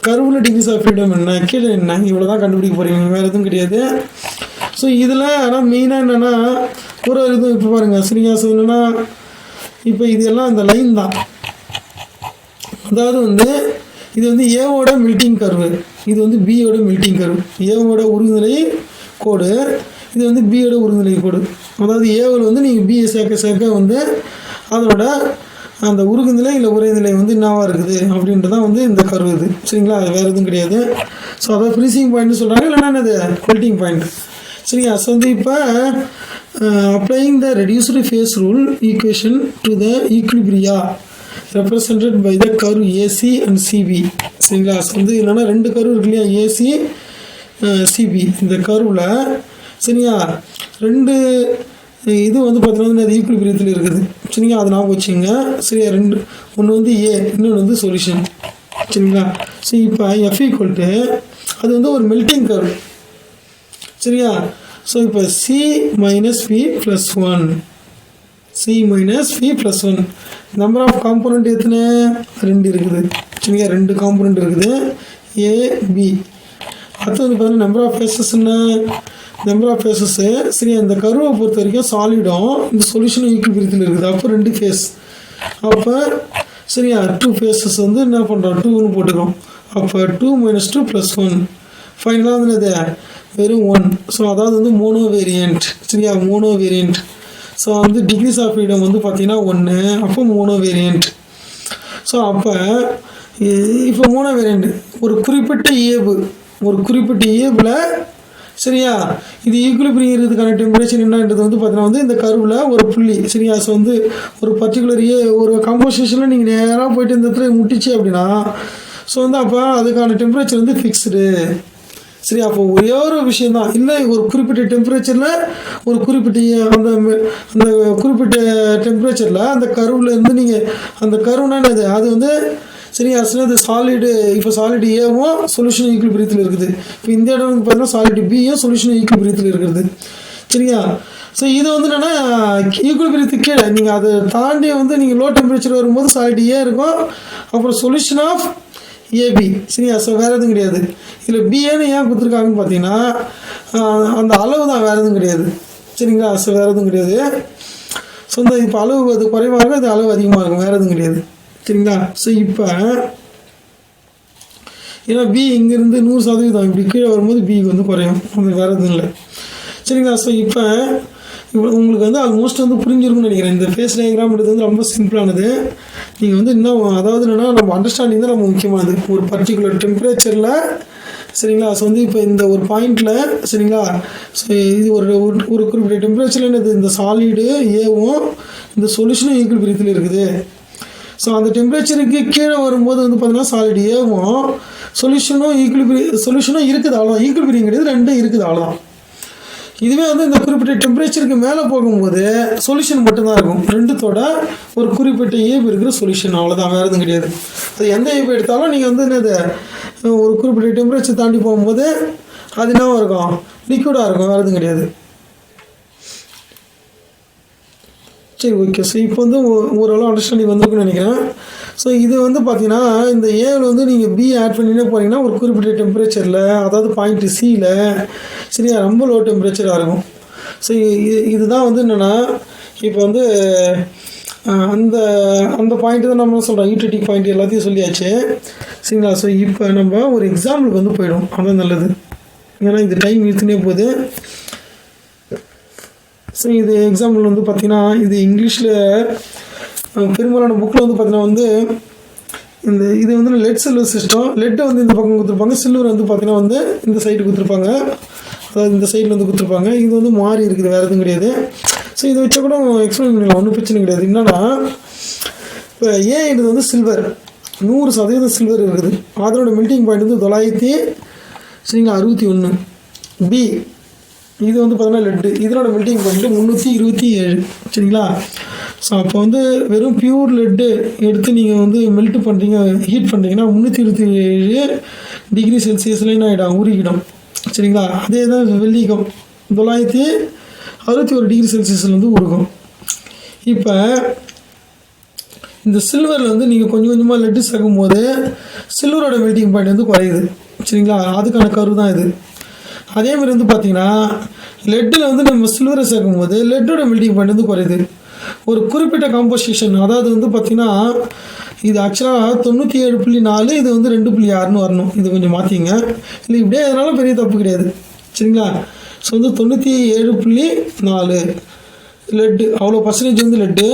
S1: கர்வில் டிகிரிஸ் ஆஃப் ஃப்ரீடம் என்ன, கீழே என்ன, இவ்வளோ தான் கண்டுபிடிக்க போகிறீங்க, வேறு எதுவும் கிடையாது. ஸோ இதில் ஆனால் மெயினாக என்னென்னா ஒரு இது இப்போ பாருங்கள் சரியா. ஸோ என்னென்னா இப்போ இது எல்லாம் இந்த லைன் தான். அதாவது வந்து இது வந்து ஏவோட மெல்ட்டிங் கர்வு, இது வந்து பியோட மெல்ட்டிங் கர்வு. ஏவோட உருகுநிலை கோடு, இது வந்து பியோட உருகுநிலை கோடு. அதாவது ஏவில் வந்து நீங்கள் பியை சேர்க்க வந்து அதோட அந்த உருகுநிலை இல்லை உறைநிலை வந்து என்னவாக இருக்குது அப்படின்ட்டு தான் வந்து இந்த கர்வ் இது. சரிங்களா, அது வேறு எதுவும் கிடையாது. ஸோ அதாவது ஃப்ரீசிங் பாயிண்ட்னு சொல்கிறாங்க, இல்லைன்னா என்னது மெல்ட்டிங் பாயிண்ட். சரிங்களா, ஸோ வந்து இப்போ applying the reduced phase rule equation to the equilibria represented by the curve AC and CB. சரிங்களா, ஸோ வந்து என்னென்னா 2 கர்வ் இருக்கு இல்லையா, AC சிபி. இந்த கர்வில் சரியா 2 இது வந்து பார்த்தீங்கன்னா அது ஈக்குலிபிரியத்தில் இருக்குது. சரிங்களா, அது ஞாபகம் வச்சுங்க. சரியா, ஒன்று வந்து ஏ, இன்னொன்று வந்து சொல்யூஷன். சரிங்களா, ஸோ இப்போ எஃப் ஈக்குவல் டு அது வந்து ஒரு மெல்ட்டிங் கர்வ். சரியா, ஸோ இப்போ C minus P plus 1, C minus P plus 1. Number of component எத்தனை 2 இருக்குது. சரிங்களா, 2 காம்போனண்ட் இருக்குது ஏ பி. அடுத்து வந்து பார்த்தீங்கன்னா நம்பர் ஆஃப் ஃபேஸஸ் என்ன, நம்பர் ஆஃப் ஃபேஸஸ்ஸு. சரி, அந்த கர்வை பொறுத்த வரைக்கும் சாலிடும் இந்த சொல்யூஷனும் ஈக்குலிபிரியத்தில் இருக்குது. அப்போ 2 ஃபேஸ். அப்போ சரியா 2 ஃபேஸஸ் வந்து என்ன பண்ணுறோம் 2ன்னு போட்டுக்கிறோம். அப்போ 2 மைனஸ் 2 ப்ளஸ் 1. ஃபைனலாக வந்து இது வெறும் 1. ஸோ அதாவது வந்து மோனோ வேரியண்ட். சரியா, மோனோ வேரியண்ட். ஸோ வந்து டிகிரிஸ் ஆஃப் ஃப்ரீடம் வந்து பார்த்திங்கன்னா 1. அப்போ மோனோ வேரியண்ட். ஸோ அப்போ இப்போ மோனோ வேரியண்ட் ஒரு குறிப்பிட்ட ஏபில் சரியா இது ஈக்குலிபிரியம் இருக்கிறதுக்கான டெம்பரேச்சர் என்னன்றது வந்து பார்த்தீங்கன்னா வந்து இந்த கர்வில் ஒரு புள்ளி. சரியா, ஸோ வந்து ஒரு பர்டிகுலர் ஒரு காம்போசிஷனில் நீங்கள் நேராக போயிட்டு இந்த இடத்துல முட்டிச்சு அப்படின்னா ஸோ வந்து அப்போ அதுக்கான டெம்பரேச்சர் வந்து ஃபிக்ஸ்டு. சரி, அப்போ ஒரே ஒரு விஷயந்தான் இல்லை, ஒரு குறிப்பிட்ட டெம்பரேச்சரில் ஒரு குறிப்பிட்ட அந்த குறிப்பிட்ட டெம்பரேச்சரில் அந்த கர்வில் இருந்து நீங்கள் அந்த கர்வ்னா அது வந்து சரி ஆக்சுவலாக அது சாலிடு. இப்போ சாலிடு ஏவும் சொல்யூஷன் ஈக்குலிபிரியத்தில் இருக்குது. இப்போ இந்த இடம் வந்து பார்த்தீங்கன்னா சாலிடு பியும் சொல்யூஷன் ஈக்குலிபிரியத்தில் இருக்குது. சரியா, ஸோ இது வந்து என்னென்னா ஈக்குலிபிரியத்துக்கு கீழே நீங்கள் அதை தாண்டி வந்து நீங்கள் லோ டெம்பரேச்சர் வரும்போது சாலிடு ஏ இருக்கும். அப்புறம் சொல்யூஷன் ஆஃப் ஏபி. சரியா, ஸோ வேறு எதுவும் கிடையாது. இதில் பிஏன்னு ஏன் கொடுத்துருக்காங்கன்னு பார்த்தீங்கன்னா அந்த அளவு தான், வேறு எதுவும் கிடையாது. சரிங்களா, ஸோ வேறு எதுவும் கிடையாது. ஸோ இந்த இப்போ அளவு அது குறைவாக இருக்கும், அது அளவு அதிகமாக இருக்கும், வேறு எதுவும் கிடையாது. சரிங்களா, ஸோ இப்போ ஏன்னா பி இங்கேருந்து 100% இப்படி கீழே வரும்போது பிக்கு வந்து குறையும், அது வேறு எதுவும் இல்லை. சரிங்களா, ஸோ இப்போ உங்களுக்கு வந்து ஆல்மோஸ்ட் வந்து புரிஞ்சிருக்குன்னு நினைக்கிறேன். இந்த ஃபேஸ் டயக்ராம்ன்றது வந்து ரொம்ப சிம்பிளானது. நீங்கள் வந்து இன்னும் அதாவது என்னென்னா நம்ம அண்டர்ஸ்டாண்டிங் தான் ரொம்ப முக்கியமானது. ஒரு பர்டிகுலர் டெம்பரேச்சரில் சரிங்களா, ஸோ வந்து இப்போ இந்த ஒரு பாயிண்டில் சரிங்களா, ஸோ இது ஒரு குறிப்பிட்ட டெம்பரேச்சரில் என்னது இந்த சாலிடு ஏவும் இந்த சொல்யூஷனும் ஈக்குலிபிரியத்தில் இருக்குது. ஸோ அந்த டெம்பரேச்சருக்கு கீழே வரும்போது வந்து பார்த்தீங்கன்னா சாலிட் ஏவும் சொல்யூஷனும் இருக்குது, அவ்வளோதான். ஈக்குலிபிரியம் கிடையாது, 2 இருக்குது, அவ்வளோதான். இதுவே வந்து இந்த குறிப்பிட்ட டெம்பரேச்சருக்கு மேலே போகும்போது சொல்யூஷன் மட்டும்தான் இருக்கும். 2தோட ஒரு குறிப்பிட்ட ஏபி இருக்கிற சொல்யூஷன், அவ்வளோதான், வேறு எதுவும் கிடையாது. அது எந்த ஏபி எடுத்தாலும் நீங்கள் வந்து என்னது ஒரு குறிப்பிட்ட டெம்பரேச்சர் தாண்டி போகும்போது அது என்னவாக இருக்கும், லிக்விடாக இருக்கும், வேறு எதுவும் கிடையாது. சரி, ஓகே. ஸோ இப்போ வந்து ஓரளவு அண்டர்ஸ்டாண்டிங் வந்திருக்குன்னு நினைக்கிறேன். ஸோ இது வந்து பார்த்தீங்கன்னா இந்த ஏவில் வந்து நீங்கள் பி ஆட் பண்ணினே போனீங்கன்னா ஒரு குறிப்பிட்ட டெம்பரேச்சரில், அதாவது பாயிண்ட் சியில் சரியா ரொம்ப லோ டெம்பரேச்சராக இருக்கும். ஸோ இதுதான் வந்து என்னென்னா இப்போ வந்து அந்த அந்த பாயிண்ட்டு தான் நம்ம சொல்கிறோம், யூடிடி பாயிண்ட் எல்லாத்தையும் சொல்லியாச்சு. சரிங்களா, ஸோ இப்போ நம்ம ஒரு எக்ஸாம்பிளுக்கு வந்து போயிடும், அதான் நல்லது. ஏன்னா இது டைம் இழுத்துனே போகுது. ஸோ இது எக்ஸாம்பிள் வந்து பார்த்திங்கன்னா இது இங்கிலீஷில் பெரும்பாலான புக்கில் வந்து பார்த்திங்கன்னா வந்து இது வந்து லெட் சில்வர் சிஸ்டம். லெட்டை வந்து இந்த பக்கம் கொடுத்துருப்பாங்க, சில்வர் வந்து பார்த்திங்கன்னா வந்து இந்த சைடு கொடுத்துருப்பாங்க, அதாவது இந்த சைடில் வந்து கொடுத்துருப்பாங்க. இது வந்து மாறி இருக்குது, வேறு எதுவும் கிடையாது. ஸோ இதை வச்சா கூட எக்ஸ்பிளைன் பண்ணலாம், ஒன்றும் பிரச்சனை கிடையாது. என்னென்னா இப்போ இது வந்து சில்வர் 100% சில்வர் இருக்குது. அதனோட மெல்ட்டிங் பாயிண்ட் வந்து 961. பி இது வந்து பார்த்தீங்கன்னா லெட்டு, இதனோட மெல்ட்டிங் பாயிண்ட் 327. சரிங்களா, ஸோ அப்போ வந்து வெறும் பியூர் லெட்டு எடுத்து நீங்கள் வந்து மெல்ட்டு பண்ணுறீங்க, ஹீட் பண்ணுறீங்கன்னா 327 டிகிரி செல்சியஸில் என்ன ஆகிடும், உருகிடும். சரிங்களா, அதே தான் வெள்ளிக்கும் 961 டிகிரி செல்சியஸில் வந்து உருகும். இப்போ இந்த சில்வரில் வந்து நீங்கள் கொஞ்சம் கொஞ்சமாக லெட்டு சேர்க்கும்போது சில்வரோட மெல்ட்டிங் பாயிண்ட் வந்து குறையுது. சரிங்களா, அதுக்கான கர்வ் தான் இது. அதேமாதிரி வந்து பார்த்திங்கன்னா லெட்டில் வந்து நம்ம சில்வரை சேர்க்கும்போது லெட்டோட மெல்ட்டிங் பாயிண்ட் வந்து குறையுது. ஒரு குறிப்பிட்ட காம்போசிஷன், அதாவது வந்து பார்த்திங்கன்னா இது ஆக்சுவலாக 97.4, இது வந்து 2.6ன்னு வரணும். இது கொஞ்சம் மாற்றிங்க, இல்லை இப்படியே அதனால பெரிய தப்பு கிடையாது. சரிங்களா, ஸோ வந்து 97.4 லெட்டு, அவ்வளோ பர்சன்டேஜ் வந்து லெட்டு.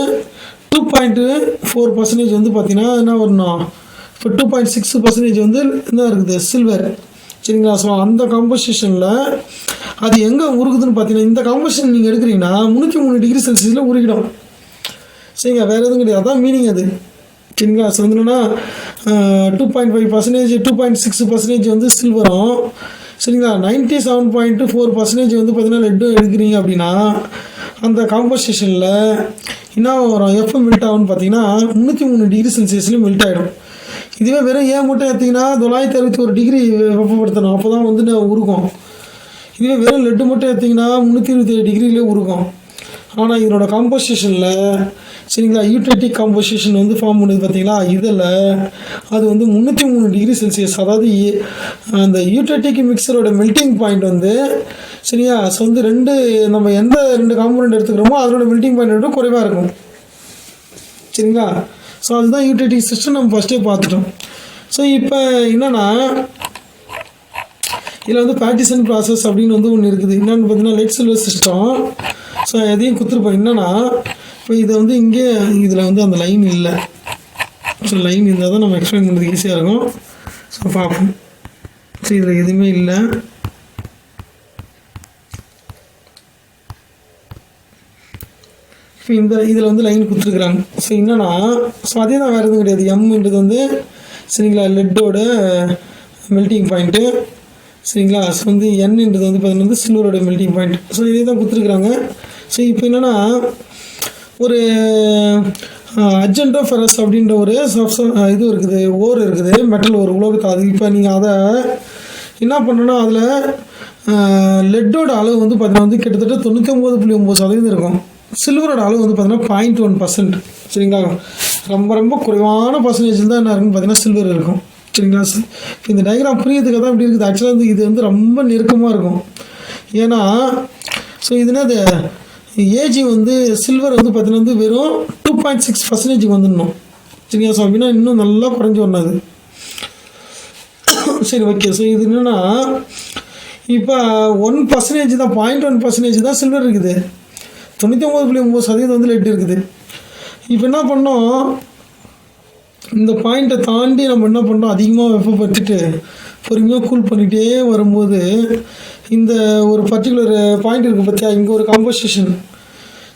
S1: 2.4% வந்து பார்த்தீங்கன்னா என்ன வரணும், இப்போ 2.6% வந்து என்ன இருக்குது சில்வர். சரிங்களா? ஸோ அந்த காம்போசிஷனில் அது எங்கே உருகுதுன்னு பார்த்தீங்கன்னா, இந்த காம்போசிஷன் நீங்கள் எடுக்கிறீங்கன்னா 303 டிகிரி செல்சியஸில் உருகிடும். சரிங்க, வேறு எதுவும் கிடையாது, அதான் மீனிங் அது. சரிங்களா? ஸோ வந்து என்னென்னா 2.5%, 2.6% வந்து சில்வரும், சரிங்களா, 97.4% வந்து பார்த்தீங்கன்னா லெட்டும் எடுக்கிறீங்க அப்படின்னா அந்த காம்போசிஷனில் என்ன வரும், எப்போ மெல்ட் ஆகும்னு பார்த்தீங்கன்னா 303 டிகிரி செல்சியஸ்லேயும் மெல்ட் ஆகிடும். இதுவே வெறும் ஏன் மட்டும் எடுத்திங்கன்னா 961 டிகிரி வெப்பப்படுத்தணும், அப்போ தான் வந்து உருகும். இதுவே வெறும் லெட்டு மட்டும் எடுத்திங்கன்னா 327 டிகிரிலே உருகும். ஆனால் இதனோட காம்போசிஷனில், சரிங்களா, யூட்ரிட்டிக் காம்போசிஷன் வந்து ஃபார்ம் பண்ணுது பார்த்தீங்களா, இதில் அது வந்து 303 டிகிரி செல்சியஸ், அதாவது அந்த யூட்ரிட்டிக் மிக்சரோட மெல்ட்டிங் பாயிண்ட் வந்து, சரியா, ஸோ வந்து நம்ம எந்த 2 காம்பனண்ட் எடுத்துக்கிறோமோ அதனோட மெல்ட்டிங் பாயிண்ட் வந்து குறைவாக இருக்கும். சரிங்களா? ஸோ அதுதான் யூட்ரிட்டிக் சிஸ்டம் நம்ம ஃபஸ்ட்டே பார்த்துட்டோம். ஸோ இப்போ என்னென்னா இதில் வந்து பார்ட்டிஷன் ப்ராசஸ் அப்படின்னு வந்து ஒன்று இருக்குது. என்னென்னு பார்த்தீங்கன்னா லெட் சில்வர் சிஸ்டம். ஸோ எதையும் கொடுத்துருப்போம். என்னென்னா இப்போ இதை வந்து இங்கே இதில் வந்து அந்த லைன் இல்லை. ஸோ லைன் இருந்தால் தான் நம்ம எக்ஸ்பிளைன் பண்ணுறது ஈஸியாக இருக்கும். ஸோ பார்ப்போம். ஸோ இதில் எதுவுமே இல்லை. இப்போ இதில் வந்து லைன் கொடுத்துருக்குறாங்க. ஸோ என்னென்னா ஸோ அதே தான், வேறு எதுவும் கிடையாது. எம்ன்றது வந்து, சரிங்களா, லெட்டோட மெல்ட்டிங் பாயிண்ட்டு. சரிங்களா? ஸோ வந்து என்னன்றது வந்து பார்த்தீங்கன்னா வந்து சில்வரோட மெல்ட்டிங் பாயிண்ட். ஸோ இதே தான் கொடுத்துருக்குறாங்க. ஸோ இப்போ என்னென்னா ஒரு அர்ஜென்டோஃபெரஸ் அப்படின்ற ஒரு இது இருக்குது, ஓர் இருக்குது, மெட்டல் ஒரு உலோகத்தை. அது இப்போ நீங்கள் அதை என்ன பண்ணணும்னா அதில் லெட்டோட அளவு வந்து பார்த்தீங்கன்னா வந்து கிட்டத்தட்ட 99.9% இருக்கும். சில்வரோட அளவு வந்து பார்த்தீங்கன்னா 0.1%. சரிங்களா? ரொம்ப ரொம்ப குறைவான பர்சன்டேஜில் தான் என்ன இருக்குன்னு பார்த்தீங்கன்னா சில்வர் இருக்கும். சரிங்களா? இப்போ இந்த டயக்ராம் புரியறதுக்காக தான் இப்படி இருக்குது. ஆக்சுவலாக வந்து இது வந்து ரொம்ப நெருக்கமாக இருக்கும். ஏன்னா ஸோ இதுனா அது ஏஜி வந்து சில்வர் வந்து பார்த்தீங்கன்னா வந்து வெறும் 2.6% வந்துடணும். சரிங்களா? ஸோ அப்படின்னா இன்னும் நல்லா குறைஞ்சி வரணும் அது. சரி, ஓகே. ஸோ இது என்னென்னா இப்போ 1% தான், 0.1% தான் சில்வர் இருக்குது. 99.9% வந்து லெட் இருக்குது. இப்போ என்ன பண்ணோம், இந்த பாயிண்ட்டை தாண்டி நம்ம என்ன பண்ணோம், அதிகமாக வெப்பப்பட்டுட்டு பொறுமையாக கூல் பண்ணிகிட்டே வரும்போது இந்த ஒரு பர்டிகுலர் பாயிண்ட் இருக்குது பார்த்தியா, இங்கே ஒரு காம்போசிஷன்.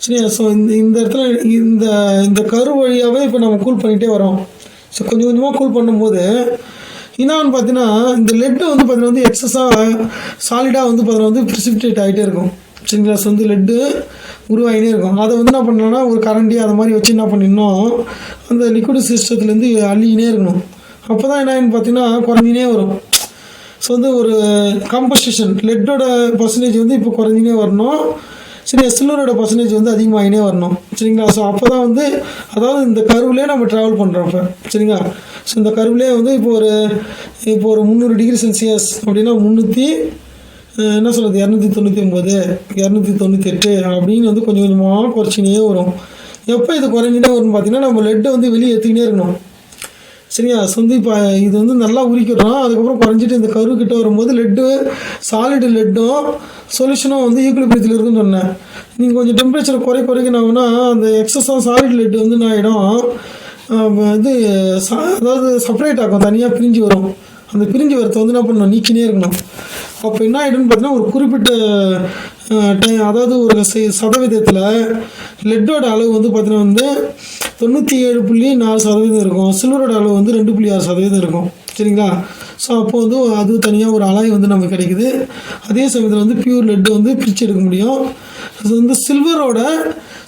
S1: சரியா? ஸோ இந்த இடத்துல இந்த கரு வழியாகவே இப்போ நம்ம கூல் பண்ணிகிட்டே வரோம். ஸோ கொஞ்சம் கொஞ்சமாக கூல் பண்ணும்போது என்னான்னு பார்த்தீங்கன்னா இந்த லெட்டு வந்து பார்த்தீங்கன்னா வந்து எக்ஸஸாக சாலிடாக வந்து பார்த்தீங்கன்னா வந்து ப்ரிசிபிடேட் ஆகிட்டே இருக்கும். சரிங்களா? ஸோ வந்து லெட்டு உருவாகினே இருக்கும். அதை வந்து என்ன பண்ணலான்னா ஒரு கரண்டி அதை மாதிரி வச்சு என்ன பண்ணிடணும், அந்த லிக்விட் சிஸ்டத்துலேருந்து அள்ளிக்கினே இருக்கணும். அப்போ தான் என்னன்னு பார்த்தீங்கன்னா குறைஞ்சினே வரும். ஸோ வந்து ஒரு காம்போசிஷன் லெட்டோட பர்சன்டேஜ் வந்து இப்போ குறைஞ்சினே வரணும். சரி, சில்வரோட பர்சன்டேஜ் வந்து அதிகமாகினே வரணும். சரிங்களா? ஸோ அப்போ தான் வந்து அதாவது இந்த கருவிலே நம்ம ட்ராவல் பண்ணுறோம் இப்போ. சரிங்களா? ஸோ இந்த கருவிலே வந்து இப்போ ஒரு 300 டிகிரி செல்சியஸ் அப்படின்னா 299, 298 அப்படின்னு வந்து கொஞ்சம் கொஞ்சமாக குறைச்சினே வரும். எப்போ இது குறைஞ்சினே வரும்னு பார்த்தீங்கன்னா நம்ம லெட்டை வந்து வெளியே எடுத்துக்கினே இருக்கணும். சரியா? ஸோ வந்து இப்போ இது வந்து நல்லா உரிக்கிறோம். அதுக்கப்புறம் குறைஞ்சிட்டு இந்த கருக்கிட்ட வரும்போது லெட்டு சாலிடு லெட்டும் சொல்யூஷனும் வந்து ஈக்குவலிபிரியத்தில் இருக்குன்னு சொன்னேன். நீங்கள் கொஞ்சம் டெம்பரேச்சர் குறைக்கணும்னா அந்த எக்ஸஸாக சாலிட் லெட்டு வந்து என்ன ஆகிடும், இது அதாவது செப்பரேட் ஆகும், தனியாக பிரிஞ்சு வரும். அந்த பிரிஞ்சு வரத்தை வந்து என்ன பண்ணணும், நீக்கினே இருக்கணும். அப்போ என்ன ஆகிடும்னு பார்த்தீங்கன்னா ஒரு குறிப்பிட்ட அதாவது ஒரு சதவீதத்தில் லெட்டோட அளவு வந்து பார்த்தீங்கன்னா வந்து 97.4% இருக்கும். சில்வரோட அளவு வந்து 2.6% இருக்கும். சரிங்களா? ஸோ அப்போ வந்து அது தனியாக ஒரு அலாய் வந்து நமக்கு கிடைக்குது. அதே சமயத்தில் வந்து பியூர் லெட்டு வந்து பிரித்து எடுக்க முடியும். அது வந்து சில்வரோட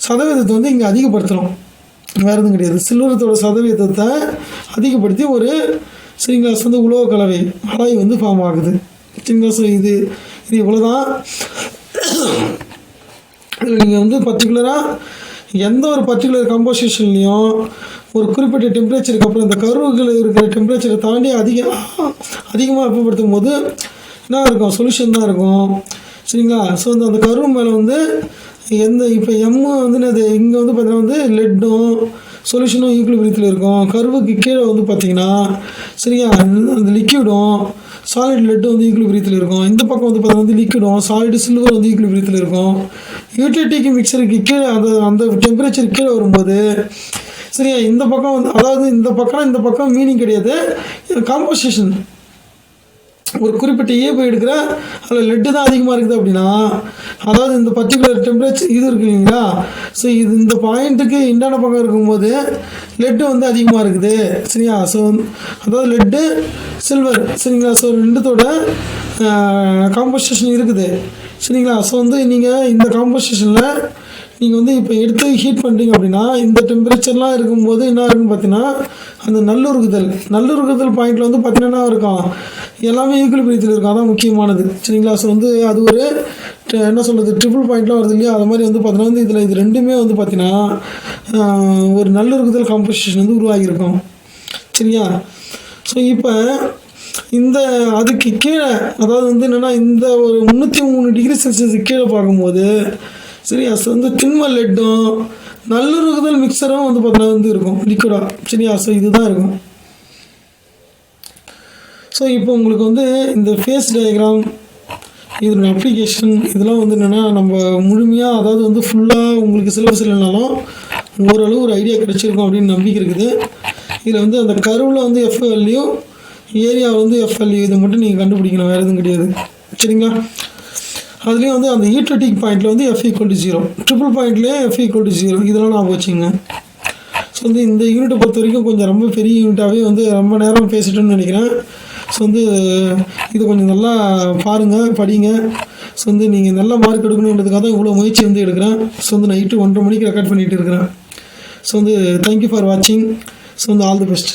S1: சதவீதத்தை வந்து இங்கே அதிகப்படுத்தணும், வேறு எதுவும் கிடையாது. சில்வரத்தோட சதவீதத்தை அதிகப்படுத்தி ஒரு, சரிங்களா, வந்து உலோக கலவை அலாய் வந்து ஃபார்ம் ஆகுது. சரிங்களா? ஸோ இது இவ்வளோதான். இதில் நீங்கள் வந்து பர்டிகுலராக எந்த ஒரு பர்டிகுலர் கம்போசிஷன்லேயும் ஒரு குறிப்பிட்ட டெம்பரேச்சருக்கு அப்புறம் இந்த கருவுகள் இருக்கிற டெம்பரேச்சரை தாண்டி அதிகமாக வெப்பப்படுத்தும் போது என்ன இருக்கும், சொல்யூஷன் தான் இருக்கும். சரிங்களா? ஸோ அந்த கரு மேலே வந்து இப்போ வந்து அது இங்கே வந்து பார்த்தீங்கன்னா வந்து லெட்டும் சொல்யூஷனும் ஈக்குவலிபிரியத்தில் இருக்கும். கருவுக்கு கீழே வந்து பார்த்திங்கன்னா, சரியா, அந்த லிக்யூடும் சாலிட் லெட் வந்து ஈக்குலிபிரியத்தில் இருக்கும். இந்த பக்கம் வந்து பார்த்தீங்கன்னா வந்து லிக்விடும் சாலிட் சில்வர் வந்து ஈக்குலிபிரியத்தில் இருக்கும். யூடிலிட்டிக்கு மிக்சருக்கு கீழே அந்த டெம்பரேச்சர் கீழே வரும்போது சரியா இந்த பக்கம் வந்து அதாவது இந்த பக்கம் மீனிங் கிடையாது. காம்போசிஷன் ஒரு குறிப்பிட்ட போய் எடுக்கிற அதில் லெட்டு தான் அதிகமாக இருக்குது அப்படின்னா அதாவது இந்த பர்டிகுலர் டெம்பரேச்சர் இது இருக்கு இல்லைங்களா. ஸோ இது இந்த பாயிண்ட்டுக்கு இண்டான பக்கம் இருக்கும்போது லெட்டு வந்து அதிகமாக இருக்குது சரியா. ஸோ அதாவது லெட்டு சில்வர் சரிங்களா. ஸோ ரெண்டுத்தோட காம்போசிஷன் இருக்குது சரிங்களா. ஸோ வந்து நீங்கள் இந்த காம்போசிஷனில் நீங்கள் வந்து இப்போ எடுத்து ஹீட் பண்ணுறீங்க அப்படின்னா இந்த டெம்பரேச்சர்லாம் இருக்கும்போது என்ன இருக்குன்னு பார்த்தீங்கன்னா அந்த நல்லுருகுதல் பாயிண்டில் வந்து பார்த்தீங்கன்னா இருக்கும் எல்லாமே ஈக்குலிபிரியத்தில் இருக்கும். அதான் முக்கியமானது சரிங்களா. ஸோ வந்து அது ஒரு என்ன சொல்கிறது ட்ரிபிள் பாயிண்ட்லாம் வருது இல்லையா. அது மாதிரி வந்து பார்த்தீங்கன்னா வந்து இதில் இது ரெண்டுமே வந்து பார்த்தீங்கன்னா ஒரு நல்லுருகுதல் காம்போசிஷன் வந்து உருவாகியிருக்கும் சரியா. ஸோ இப்போ இந்த அதுக்கு கீழே அதாவது வந்து என்னென்னா இந்த ஒரு 303 டிகிரி செல்சியஸுக்கு கீழே பார்க்கும்போது சரியா. ஸோ வந்து திண்ம லெட்டும் நல்லுருகுதல் மிக்சரும் வந்து பார்த்தீங்கன்னா வந்து இருக்கும் லிக்விடாக சரியா. ஸோ இதுதான் இருக்கும். ஸோ இப்போ உங்களுக்கு வந்து இந்த ஃபேஸ் டயக்ராம் இதோட அப்ளிகேஷன் இதெல்லாம் வந்து என்னென்னா நம்ம முழுமையாக அதாவது வந்து ஃபுல்லாக உங்களுக்கு சிலபஸ் இல்லைனாலும் ஓரளவு ஒரு ஐடியா கிடச்சிருக்கும் அப்படின்னு நம்பிக்கை இருக்குது. இதில் வந்து அந்த கருவில் வந்து எஃப்எல்யூ ஏரியாவில் வந்து எஃப்எல்யூ இதை மட்டும் நீங்கள் கண்டுபிடிக்கணும், வேறு எதுவும் கிடையாது சரிங்களா. அதுலேயும் வந்து அந்த ஈட்ரட்டிக் பாயிண்டில் வந்து F=0 ட்ரிபிள் பாயிண்ட்லேயே F=0 இதெல்லாம் நான் வச்சுங்க. ஸோ வந்து இந்த யூனிட்டை பொறுத்த வரைக்கும் கொஞ்சம் ரொம்ப பெரிய யூனிட்டாகவே வந்து ரொம்ப நேரம் பேசிட்டோன்னு நினைக்கிறேன். ஸோ வந்து இதை கொஞ்சம் நல்லா பாருங்கள் படிங்க. ஸோ வந்து நீங்கள் நல்ல மார்க் எடுக்கணுன்றதுக்காக தான் இவ்வளோ முயற்சி வந்து எடுக்கிறேன். ஸோ வந்து நைட்டு 1:30 மணிக்கு ரெக்கார்ட் பண்ணிகிட்டு இருக்கிறேன். ஸோ வந்து தேங்க்யூ ஃபார் வாட்சிங். ஸோ வந்து ஆல் தி பெஸ்ட்.